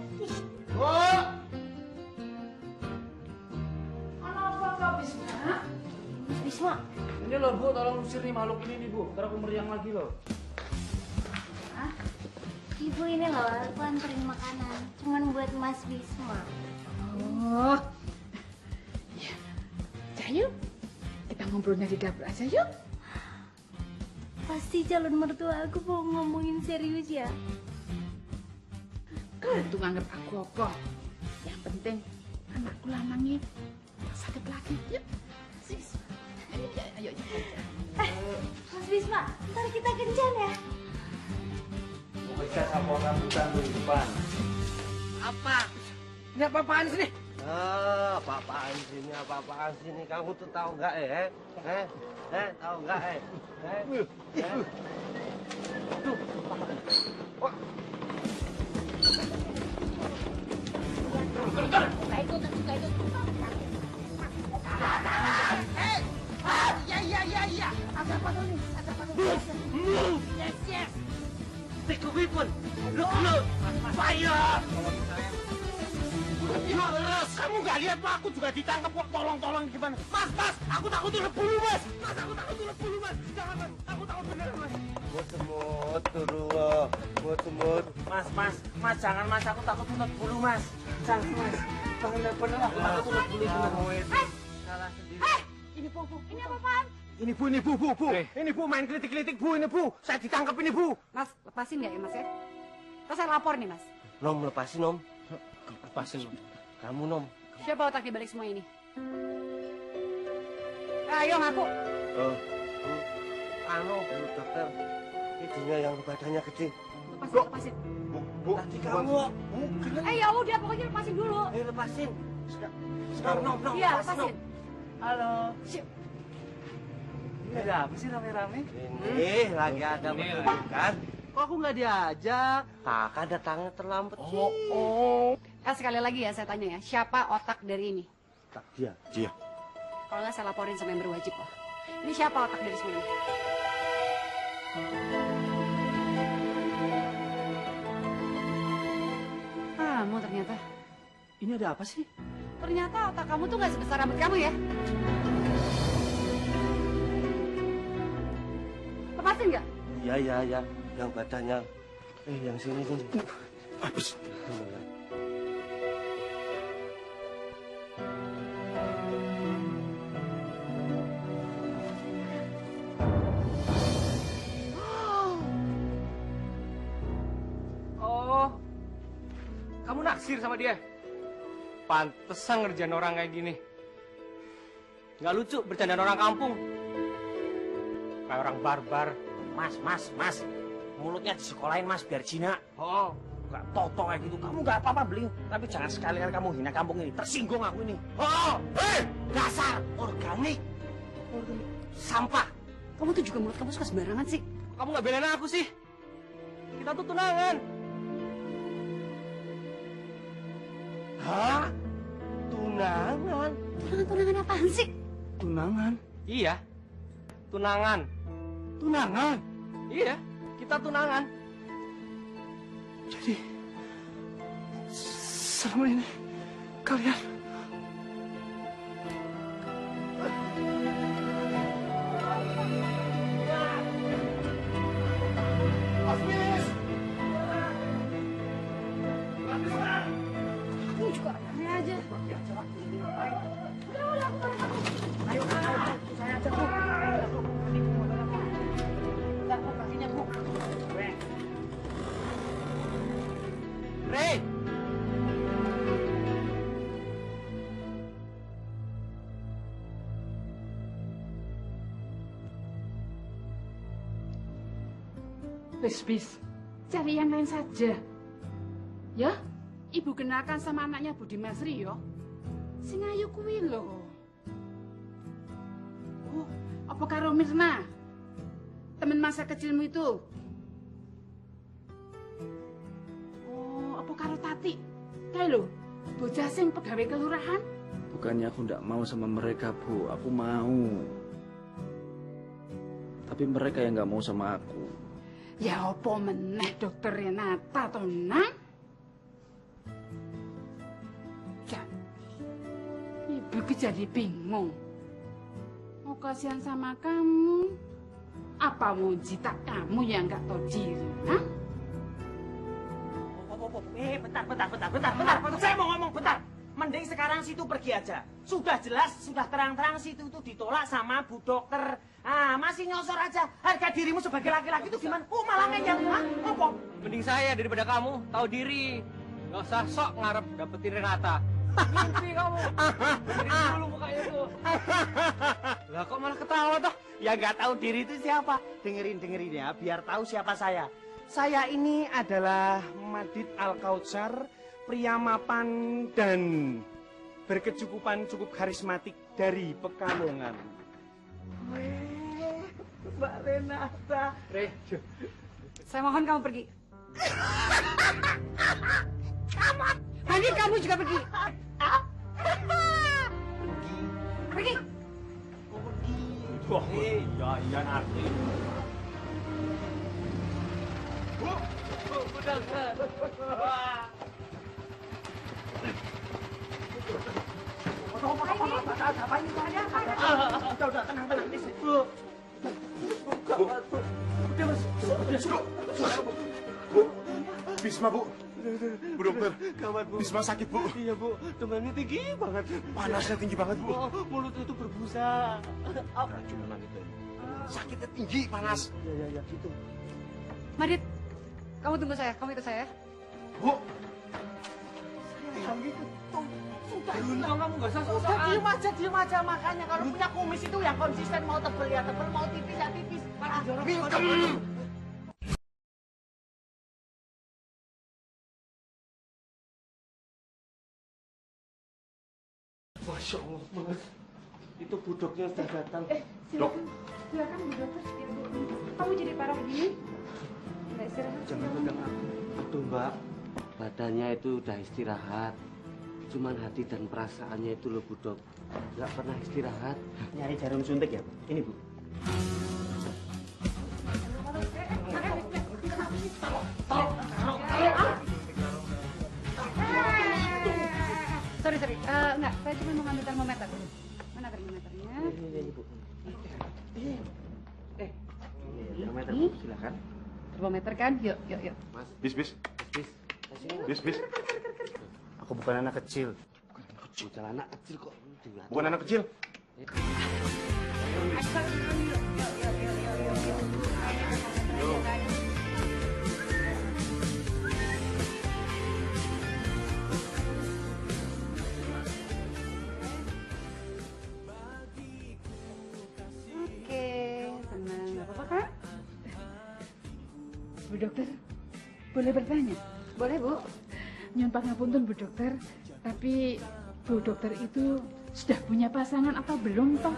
Apa Bisma? Mas Bisma, Ini loh Bu, tolong usir nih makhluk ini nih Bu. Ntar aku meriang lagi loh. Ibu ini loh, aku anterin makanan, cuman buat Mas Bisma. Oh, ya, yuk kita ngobrolnya di dapur aja yuk. Pasti calon mertua aku mau ngomongin serius ya. Kau tuh nganggep aku apa? Yang penting anakku lanangnya sakit lagi. Yuk, sis. Ayo. Mas Bisma, ntar kita kencan ya. Bisa sama orang bukan di depan. Apa? Ini apa-apaan sini? Apa-apaan sini? Kamu tuh tahu nggak tahu nggak Iya. Ada apa dulu? Yes. Take a weapon. Look. Fire. Kamu nggak lihat Pak? Aku juga ditangkap kok. Tolong gimana? Mas, aku takut udah bulu mas. Jangan mas, aku takut bener mas. Buat semut. Mas, jangan Mas, aku takut ulet bulu Mas. Jangan Mas, bener aku takut ulet bulu bener. Salah sendiri. Ini Popo, ini apa-apaan? Ini Bu. Ini Bu main kritik Bu ini Bu. Saya ditangkap ini Bu. Mas, lepasin nggak ya Mas ya? Terus saya lapor nih Mas. Nom, lepasin Nom. Lepasin. Kamu Nom. Siapa otak di balik semua ini? Ayo ngaku. Bu dokter. Ibunya yang badannya gede. Lepasin. Bu, tadi kamu. Ya udah pokoknya lepasin dulu. Lepasin. Sekarang Nom. Iya, lepasin. Halo. Ini ada apa sih rame-rame? Ini lagi ada Ini pertunjukan. Kok aku nggak diajak? Kakak datangnya terlambat. Sekali lagi ya saya tanya ya, siapa otak dari ini? Dia. Kalau nggak saya laporin sama yang berwajib loh. Ini siapa otak dari semua ini? Kamu ternyata. Ini ada apa sih? Ternyata otak kamu tuh nggak sebesar rambut kamu ya? Lepasin nggak? Iya. Yang badannya. Yang sini. Habis. Oh, kamu naksir sama dia? Pantesan ngerjain orang kayak gini. Nggak lucu bercandaan orang kampung. Kayak orang barbar. Mas. mulutnya disekolahin Mas biar jinak. Oh, Gak toto kayak gitu. Kamu gak apa-apa beli. Tapi jangan sekali-kali kamu hina kampung ini. Tersinggung aku ini. oh, Dasar organik. Sampah. Kamu tuh juga mulut kamu suka sembarangan sih. kamu nggak belain aku sih? Kita tuh tunangan. Hah? Tunangan? Tunangan apaan sih? Tunangan? Iya, tunangan. Tunangan? Iya, kita tunangan. Jadi, selama ini kalian... Kamu juga aneh aja. Rey, Bis, cari yang lain saja. Ya, ibu kenalkan sama anaknya Budi Mas Rio. Sing ayu kuwi lho. Oh, apa karo Mirna? Temen masa kecilmu itu? Oh, apa karo Tati? Kayak lho, bocah sing pegawai kelurahan? Bukannya aku nggak mau sama mereka, Bu. Aku mau. Tapi mereka yang nggak mau sama aku. Ya apa meneh dokter Renata to, Nang? Ya, ibu jadi bingung. Mau kasihan sama kamu, apa mau jitak kamu yang nggak tahu diri, Nang? Bentar. Saya mau ngomong bentar. Mending sekarang situ pergi aja. Sudah jelas, sudah terang-terang situ itu ditolak sama Bu Dokter. Ah, masih nyosor aja. Harga dirimu sebagai laki-laki itu gimana? Malah ngeyel. Hah? Apa? mending saya daripada kamu. Tahu diri. Gak usah sok ngarep dapetin Renata. Mimpi kamu. Dengerin dulu mukanya tuh. Lah kok malah ketawa toh? Ya nggak tahu diri itu siapa. Dengerin ya, biar tahu siapa saya. Saya ini adalah Madid Al-Kautsar, pria mapan dan berkecukupan cukup karismatik dari Pekalongan. Mbak Renata. Rey, Saya mohon kamu pergi. Hani, kamu juga pergi. Pergi. Wah, iya nanti. Udah, tenang. Bisma, Bu. Bu dokter. Gawat, Bu. Bisma sakit, Bu. Iya, Bu. Demamnya tinggi banget. Panasnya tinggi banget, Bu. Oh, mulut itu berbusa. Racunan itu. Sakitnya tinggi, panas. Ya, gitu. Madit, kamu tunggu saya. Kamu ikut saya. Bu. Tahu kamu nggak usah sok-sokan. Diem aja. Makanya kalau punya kumis itu yang konsisten, mau tebel ya tebel, mau tipis ya tipis. Malah jorok. Masya Allah, Mas. Itu budoknya sudah datang. Silakan Bu Dokter. Kamu jadi parah begini? Nggak istirahat. Jangan pegang aku. Aduh, Mbak. Badannya itu udah istirahat. Cuman hati dan perasaannya itu loh, Budok. Nggak pernah istirahat. Nyari jarum suntik ya, Bu? Ini, Bu. Sorry. Enggak, saya cuma mau ngambil termometer. Mana termometernya? Ini, Bu. Termometer, Bu. Silakan. Termometer kan? Yuk. Mas, Bis. Bis. Aku bukan anak kecil. bocah anak kecil kok. Bukan anak kecil. Oke, tenang. Nggak apa-apa kan? Bu Bu Dokter, boleh bertanya? Boleh, Bu. Nyuwun pangapunten Bu Dokter, tapi Bu Dokter itu sudah punya pasangan atau belum toh?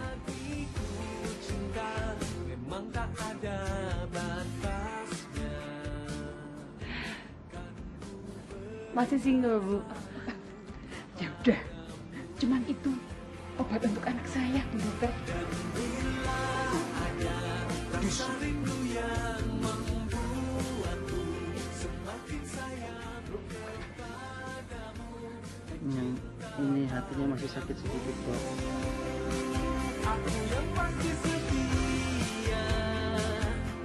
Masih single, Bu. Ya udah, cuman itu obat untuk anak saya Bu Dokter. Ini hatinya masih sakit sedikit kok. Aku yang pasti setia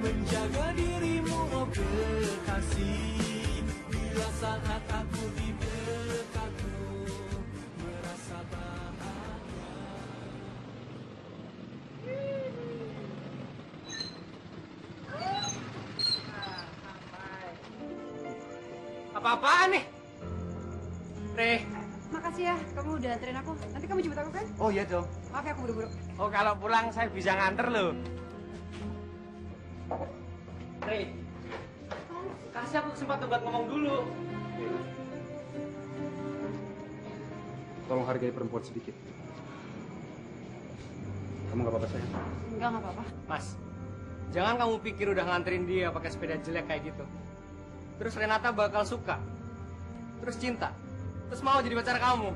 menjaga dirimu, oh kekasih. Bila saat aku di dekatmu merasa bahagia. Apa-apaan nih? Re. Makasih ya, kamu udah anterin aku. Nanti kamu jemput aku kan? Oh iya dong. Maaf ya, aku buru-buru. Oh kalau pulang saya bisa nganter loh. Re. Kasih aku kesempatan buat ngomong dulu. Tolong hargai perempuan sedikit. Kamu gak apa-apa sayang? Enggak apa-apa. Mas, jangan kamu pikir udah nganterin dia pakai sepeda jelek kayak gitu. Terus Renata bakal suka. Terus cinta. Terus mau jadi pacar kamu.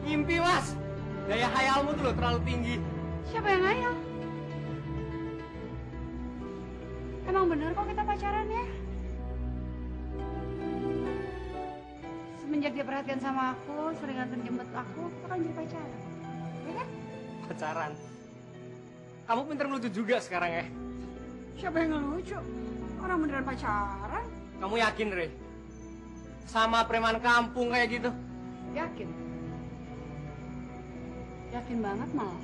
Mimpi, Mas. Daya hayalmu tuh loh terlalu tinggi. Siapa yang ngayal? Emang bener kok kita pacaran ya? Semenjak dia perhatian sama aku, sering nganter jemput aku kan jadi pacaran. Ya kan? Pacaran. Kamu pinter melucu juga sekarang ya. Siapa yang ngelucu? Orang beneran pacaran. Kamu yakin, Re? Sama preman kampung kayak gitu? Yakin? Yakin banget malah.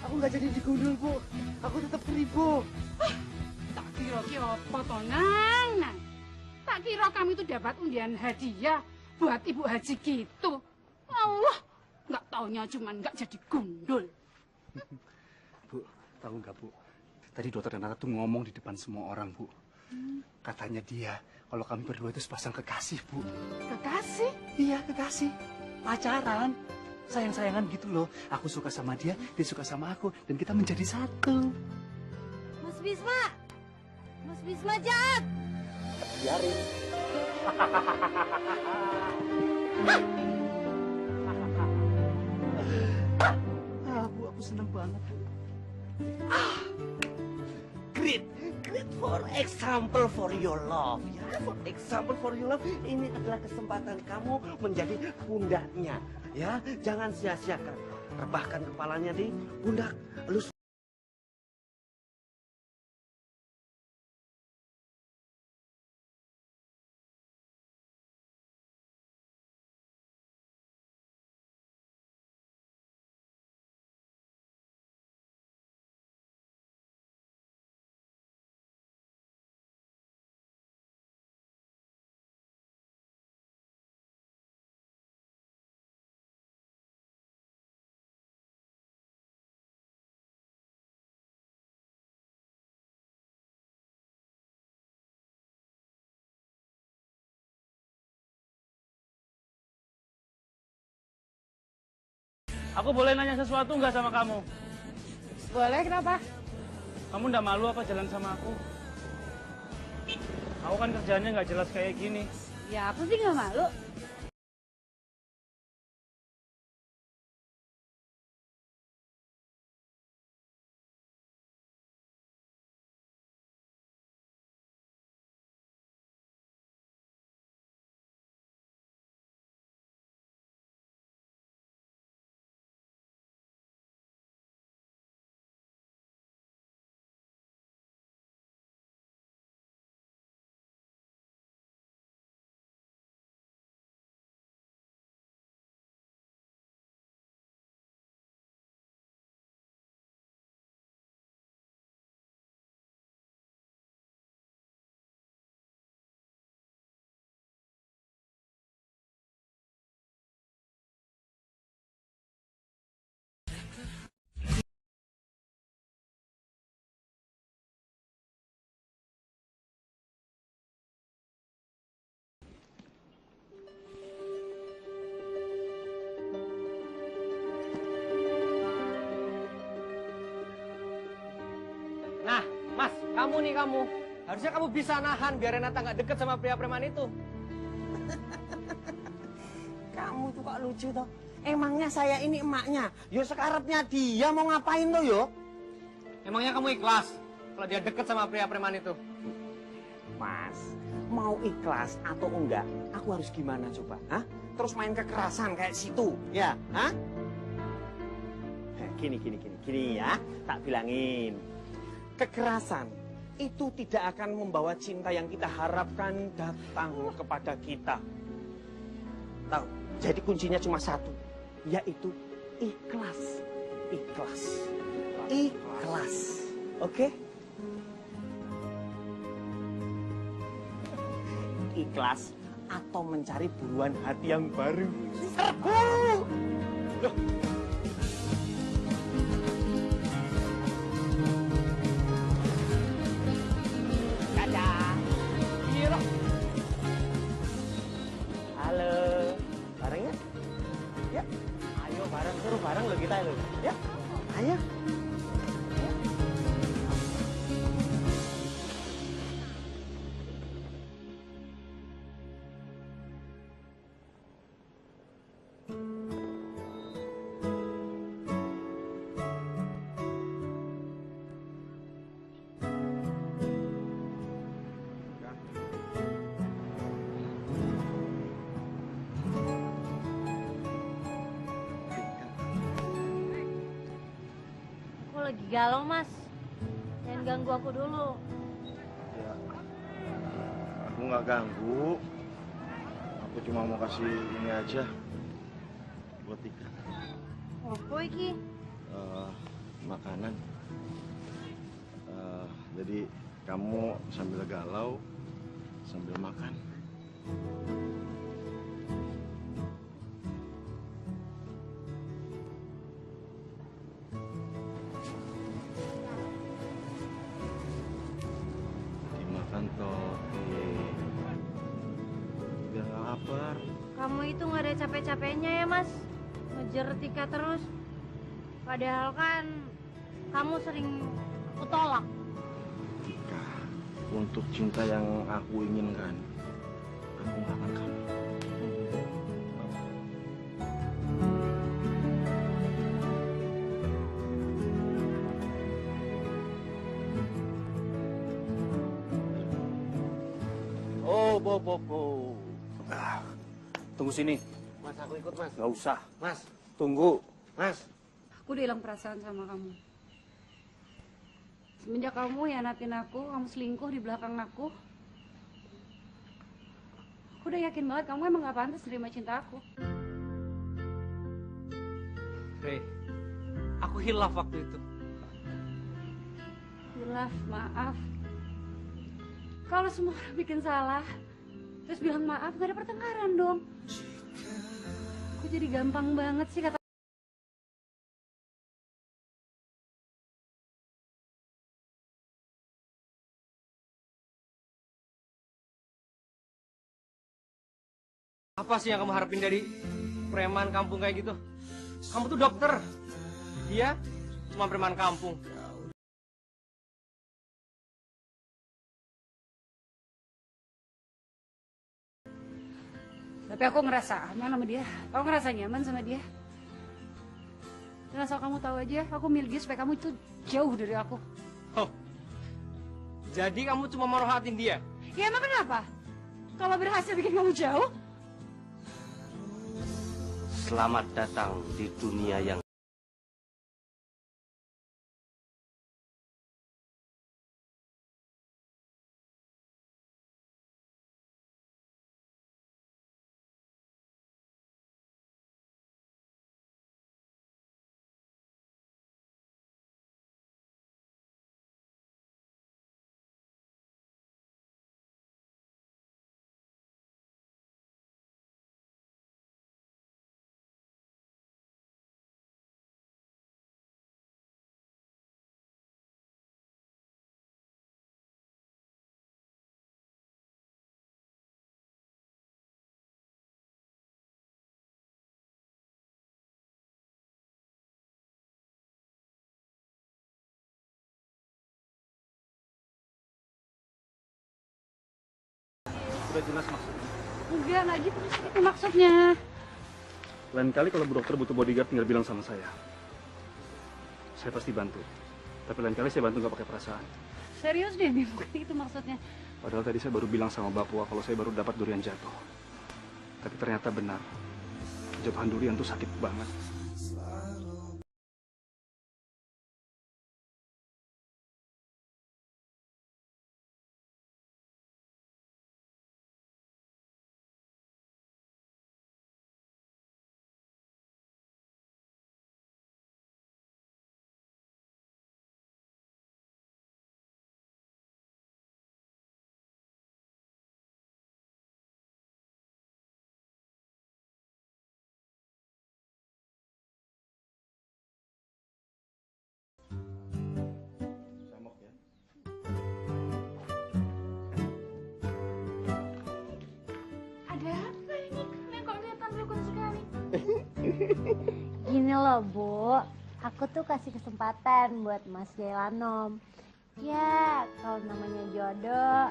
Aku nggak jadi digundul, Bu. Aku tetap seribu. Tak kira ki apa to, Nang? Tak kira kamu itu dapat undian hadiah buat Ibu Haji gitu. Allah, nggak taunya cuman nggak jadi gundul. Bu, tahu nggak Bu? Tadi dokter Renata tuh ngomong di depan semua orang, Bu. Katanya dia, kalau kami berdua itu sepasang kekasih, Bu. Kekasih? Iya, kekasih. Pacaran. Sayang-sayangan gitu loh. Aku suka sama dia suka sama aku. Dan kita menjadi satu. Mas Bisma! Mas Bisma jahat! Biarin. Bu, aku seneng banget, Bu. Great for example for your love. Ya, for example for your love. Ini adalah kesempatan kamu menjadi pundaknya. Ya, jangan sia-siakan. Rebahkan kepalanya di pundak. Lu Aku boleh nanya sesuatu nggak sama kamu? Boleh, kenapa? Kamu nggak malu apa jalan sama aku? Aku kan kerjanya nggak jelas kayak gini. Ya aku sih nggak malu. Nah, Mas, kamu nih kamu. Harusnya kamu bisa nahan biar Renata nggak deket sama pria preman itu. Kamu tuh kok lucu toh. Emangnya saya ini emaknya. Yo sekarapnya dia mau ngapain tuh yo? Emangnya kamu ikhlas kalau dia deket sama pria preman itu? Mas, mau ikhlas atau enggak, aku harus gimana coba? Hah? Terus main kekerasan kayak situ, ya? Hah? Gini ya, tak bilangin. Kekerasan itu tidak akan membawa cinta yang kita harapkan datang kepada kita. Tahu? Jadi kuncinya cuma satu, yaitu ikhlas. Ikhlas. Oke? Ikhlas atau mencari buruan hati yang baru. Serbu! Loh. Dadah. Iya loh. Halo. Bareng ya? Ya. Ayo bareng, suruh bareng lo kita lo. Ya. Ayo. Aku lagi galau, Mas. Jangan ganggu aku dulu. Ya, aku nggak ganggu. Aku cuma mau kasih ini aja buat Tika. Apa iki? Makanan. Jadi kamu sambil galau, sambil makan. Dimakan toh, biar nggak lapar. Kamu itu nggak ada capek-capeknya ya, Mas? Ngejar Tika terus. Padahal kan kamu sering aku tolak. Tika, untuk cinta yang aku inginkan, aku nggak akan kalah. Oh, Bobo. Tunggu sini. Mas, aku ikut, Mas. Nggak usah. Mas, tunggu. Mas. Aku udah hilang perasaan sama kamu. Semenjak kamu hianatin aku, kamu selingkuh di belakang aku udah yakin banget kamu emang gak pantas nerima cinta aku. Rey, aku hilaf waktu itu. Hilaf, maaf. Kalau semua orang bikin salah, terus bilang maaf, gak ada pertengkaran dong. Aku jadi gampang banget sih kata. Apa sih yang kamu harapin dari preman kampung kayak gitu? Kamu tuh dokter. Dia cuma preman kampung. Tapi aku ngerasa aman sama dia. Aku ngerasa nyaman sama dia. Dan asal kamu tahu aja, aku milih dia supaya kamu itu jauh dari aku. Oh, jadi kamu cuma mau rohatin dia? Ya emang kenapa? Kalau berhasil bikin kamu jauh? Selamat datang di dunia yang Sudah jelas maksudnya. Enggak, nggak gitu itu maksudnya. Lain kali kalau Bu Dokter butuh bodyguard tinggal bilang sama saya. Saya pasti bantu. Tapi lain kali saya bantu nggak pakai perasaan. Serius deh, bukan itu maksudnya. Padahal tadi saya baru bilang sama Bapak kalau saya baru dapat durian jatuh. Tapi ternyata benar. Jatuhan durian tuh sakit banget. Ada apa ini? Kalian kok kelihatan rukun sekali? Gini loh Bu, aku tuh kasih kesempatan buat Mas Jailanom. Ya, kalau namanya jodoh,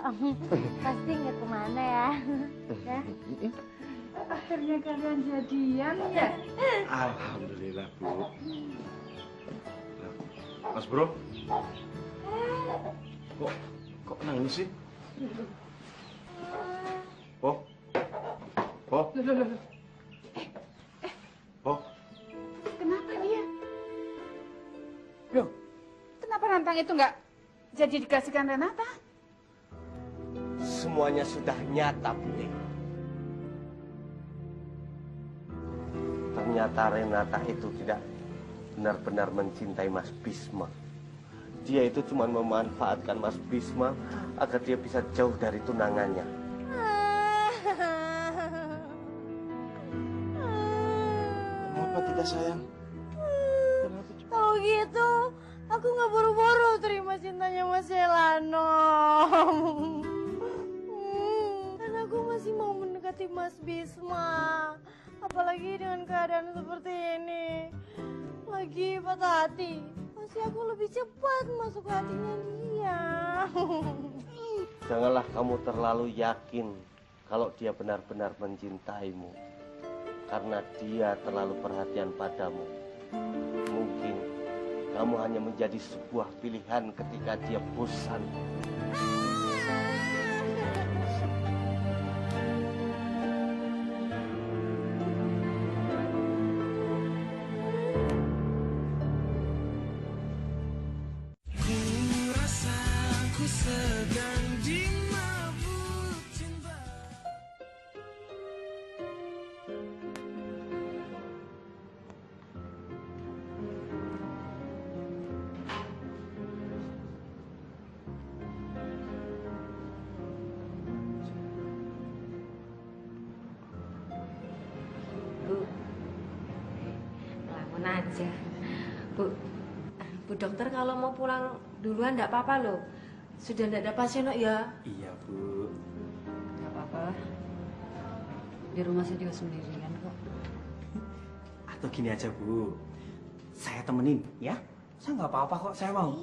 pasti nggak kemana ya. Ya. Akhirnya kalian jadian ya? Alhamdulillah, Bu. Mas Bro, kok nangis sih? Oh, oh, oh. Kenapa dia? Loh, kenapa rantang itu nggak jadi dikasihkan Renata? semuanya sudah nyata, Budi. Ternyata Renata itu tidak benar-benar mencintai Mas Bisma. Dia itu cuma memanfaatkan Mas Bisma agar dia bisa jauh dari tunangannya. Kenapa tidak sayang? Tahu gitu, aku nggak buru-buru terima cintanya Mas Elano. Karena aku masih mau mendekati Mas Bisma. Apalagi dengan keadaan seperti ini. Lagi patah hati. Pasti aku lebih cepat masuk hatinya dia. Janganlah kamu terlalu yakin kalau dia benar-benar mencintaimu. Karena dia terlalu perhatian padamu. Mungkin kamu hanya menjadi sebuah pilihan ketika dia bosan. Ngelamun aja. Bu dokter kalau mau pulang duluan enggak apa-apa loh. Sudah enggak ada pasien kok ya? Iya, Bu. Gak apa-apa. Di rumah saya juga sendirian kok. Atau gini aja Bu, saya temenin ya. Saya nggak apa-apa kok, saya mau.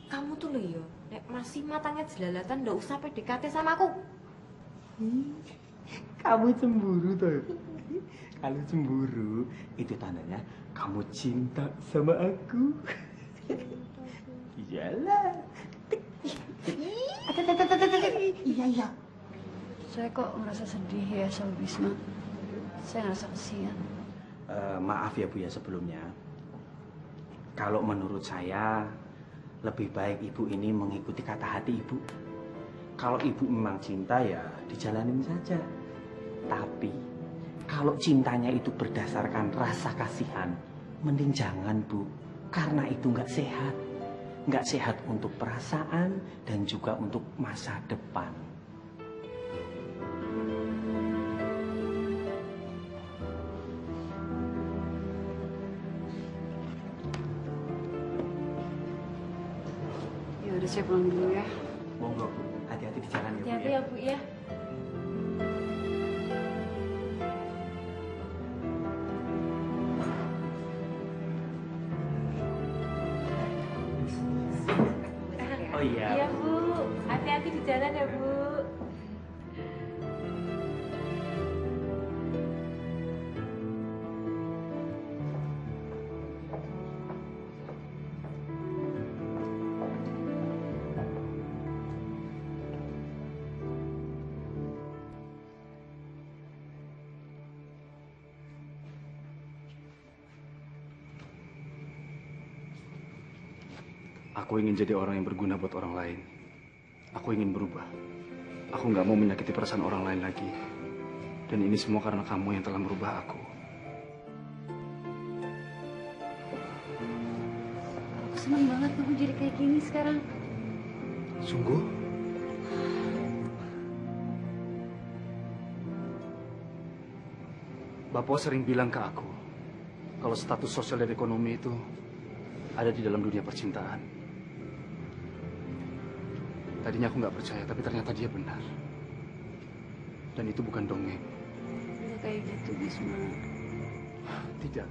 Kamu tuh loh yo, nek masih matanya jelalatan ndak usah PDKT sama aku. Kamu cemburu tuh. Kalau cemburu, itu tandanya kamu cinta sama aku. Iyalah. Iya. Saya kok ngerasa sedih ya sama Bisma. Saya ngerasa kasihan. Maaf ya Bu ya sebelumnya. Kalau menurut saya, lebih baik Ibu ini mengikuti kata hati Ibu. Kalau Ibu memang cinta ya dijalanin saja. Tapi kalau cintanya itu berdasarkan rasa kasihan, mending jangan Bu. Karena itu nggak sehat. Nggak sehat untuk perasaan dan juga untuk masa depan. Ya udah saya pulang dulu ya. Monggo Bu, hati-hati di jalan ya Bu. Hati-hati ya Bu ya. Oh iya. Iya Bu, hati-hati di jalan ya Bu. Aku ingin jadi orang yang berguna buat orang lain. Aku ingin berubah. Aku nggak mau menyakiti perasaan orang lain lagi. Dan ini semua karena kamu yang telah merubah aku. Aku senang banget kamu jadi kayak gini sekarang. Sungguh? Bapak sering bilang ke aku, kalau status sosial dan ekonomi itu ada di dalam dunia percintaan. Tadinya aku nggak percaya, tapi ternyata dia benar. Dan itu bukan dongeng. Nggak kayak gitu, Bisma. Tidak.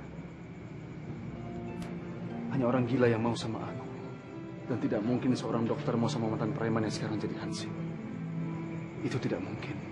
Hanya orang gila yang mau sama aku. Dan tidak mungkin seorang dokter mau sama mantan preman yang sekarang jadi hansip. Itu tidak mungkin.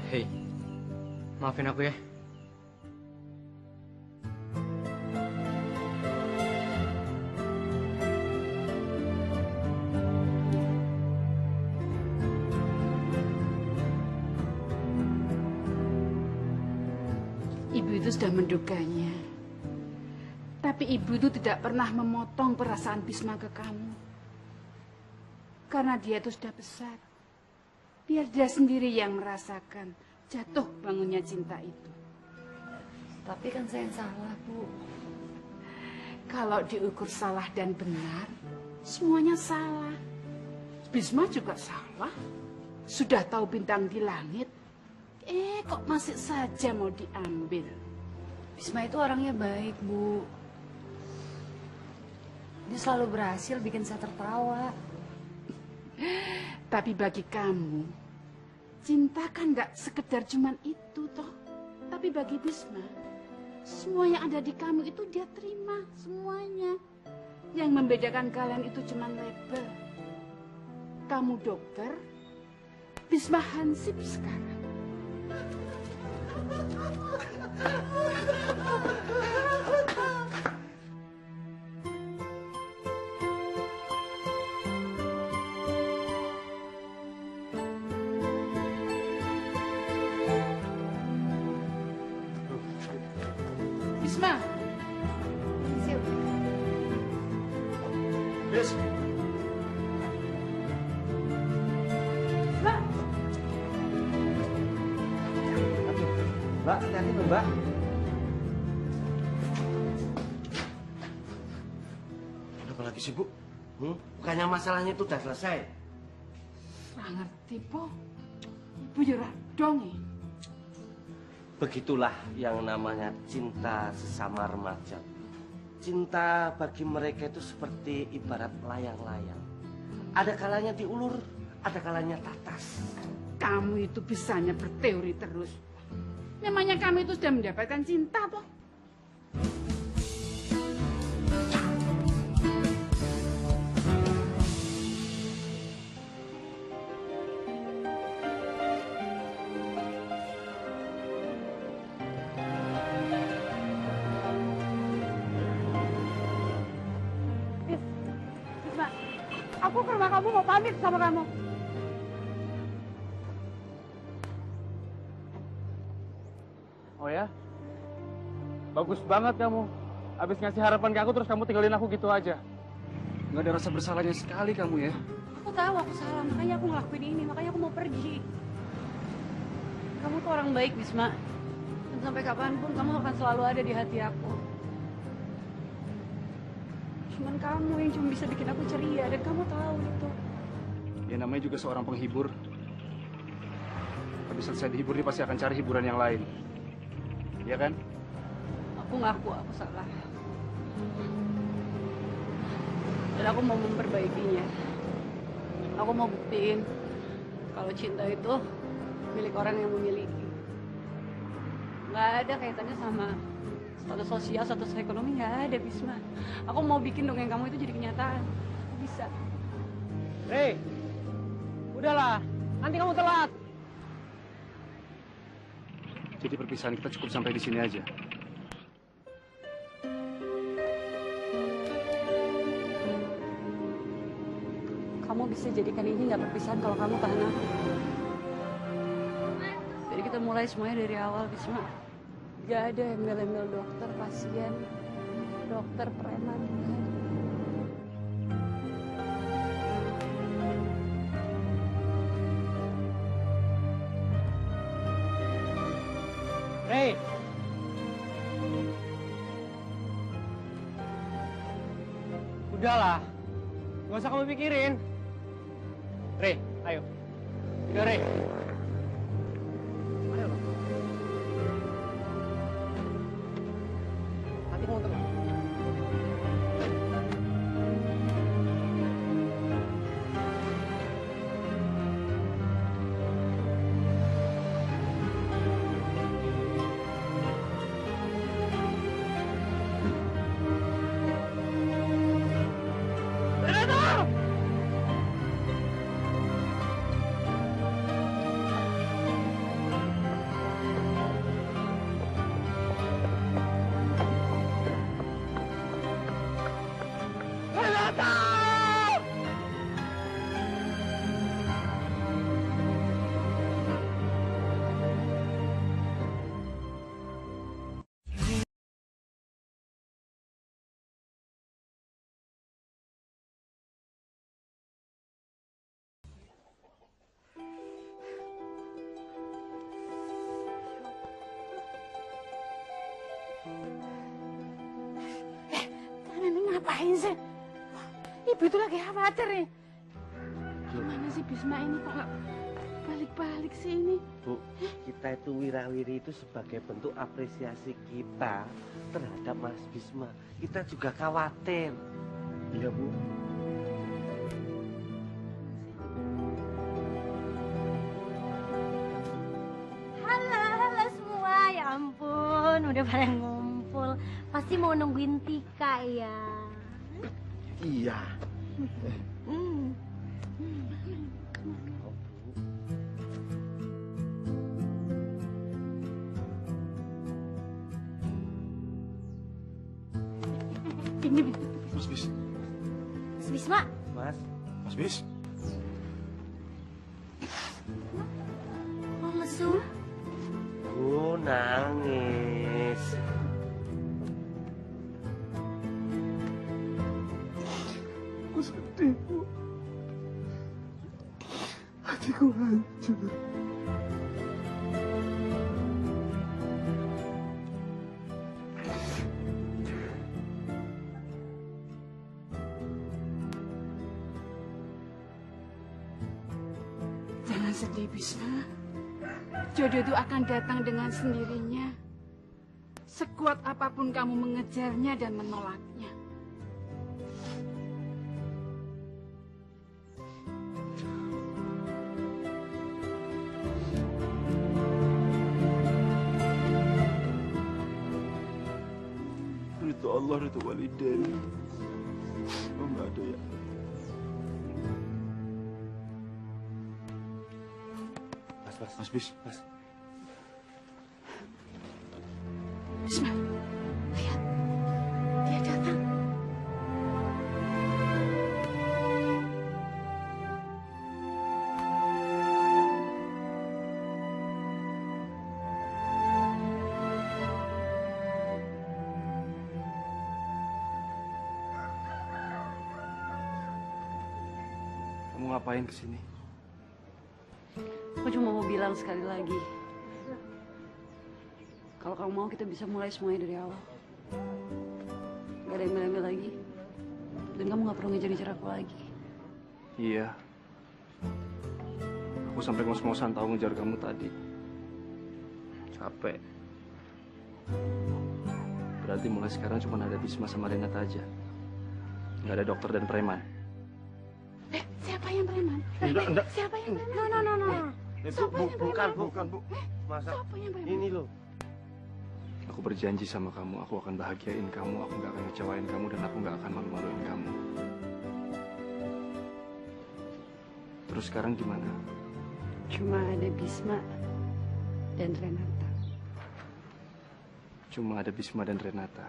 Hei, maafin aku ya. Ibu itu sudah menduganya. Tapi ibu itu tidak pernah memotong perasaan Bisma ke kamu. Karena dia itu sudah besar. Biar dia sendiri yang merasakan jatuh bangunnya cinta itu. Tapi kan saya yang salah, Bu. Kalau diukur salah dan benar, semuanya salah. Bisma juga salah. Sudah tahu bintang di langit, kok masih saja mau diambil? Bisma itu orangnya baik, Bu. Dia selalu berhasil bikin saya tertawa. Tapi bagi kamu, cinta kan nggak sekedar cuman itu toh. Tapi bagi Bisma, semua yang ada di kamu itu dia terima semuanya. Yang membedakan kalian itu cuman label. Kamu dokter, Bisma hansip sekarang. Bisma. Siap. Yes. Mbak. Mbak, hati-hati loh, Mbak. Kenapa lagi sih, Bu? Bukannya masalahnya itu udah selesai? Nggak ngerti, Po. Ibu ya dong. Begitulah yang namanya cinta sesama remaja. Cinta bagi mereka itu seperti ibarat layang-layang. Ada kalanya diulur, ada kalanya tatas. Kamu itu bisanya berteori terus. Memangnya kamu itu sudah mendapatkan cinta, toh? Bisma, aku ke rumah kamu mau pamit sama kamu. Oh ya? Bagus banget kamu. Habis ngasih harapan ke aku terus kamu tinggalin aku gitu aja. Nggak ada rasa bersalahnya sekali kamu ya. Aku tahu aku salah, makanya aku ngelakuin ini, makanya aku mau pergi. Kamu tuh orang baik, Bisma. Dan sampai kapanpun kamu akan selalu ada di hati aku. Cuman kamu yang cuma bisa bikin aku ceria, dan kamu tahu itu. Ya namanya juga seorang penghibur. Habis selesai dihibur dia pasti akan cari hiburan yang lain. Iya kan? Aku ngaku aku salah. Dan aku mau memperbaikinya. Aku mau buktiin kalau cinta itu milik orang yang memiliki. Nggak ada kaitannya sama status sosial, status ekonomi, nggak ada, Bisma. Aku mau bikin dongeng kamu itu jadi kenyataan. Aku bisa. Hei, udahlah, nanti kamu telat. Jadi perpisahan kita cukup sampai di sini aja. Kamu bisa jadikan ini nggak perpisahan kalau kamu tahan aku. Jadi kita mulai semuanya dari awal, Bisma. Gak ada embel-embel dokter, pasien, dokter, preman. Hei. Udahlah. Nggak usah kamu pikirin. Rey, ayo. Udah, Rey. Ayo loh. Nanti kamu tenang. Ngapain sih? Ibu itu lagi khawatir nih. Gimana sih Bisma ini kok nggak balik-balik sih ini? Bu, kita itu wirawiri itu sebagai bentuk apresiasi kita terhadap Mas Bisma. Kita juga khawatir. Iya, Bu. Halo semua, ya ampun, udah pada ngumpul. Pasti mau nungguin Tika ya. Iya. Ini Mas Bis. Mas Bisma. Mas. Mas Bis. Oh, lesu. Bu, nangis. Aku sedih, Bu. Hatiku hancur. Jangan sedih, Bisma. Jodoh itu akan datang dengan sendirinya. Sekuat apapun kamu mengejarnya dan menolaknya. Ridho Allah, ridho walidain. Oh, nggak ada ya. Mas Bis. Mas. Bisma, lihat. Dia datang. Kamu ngapain kesini? Aku cuma mau bilang sekali lagi. Kalau kamu mau kita bisa mulai semuanya dari awal. Gak ada yang embel-embel lagi. Dan kamu gak perlu ngejar-ngejar aku lagi. Iya. Aku sampai ngos-ngosan tahu ngejar kamu tadi. Capek. Berarti mulai sekarang cuma ada Bisma sama Renata aja. Nggak ada dokter dan preman. Siapa yang preman? Enggak. Siapa yang preman? No. Bukan, Bu. Masa ini loh. Aku berjanji sama kamu, aku akan bahagiain kamu, aku nggak akan kecewain kamu, dan aku nggak akan malu-maluin kamu. Terus sekarang gimana? Cuma ada Bisma dan Renata. Cuma ada Bisma dan Renata.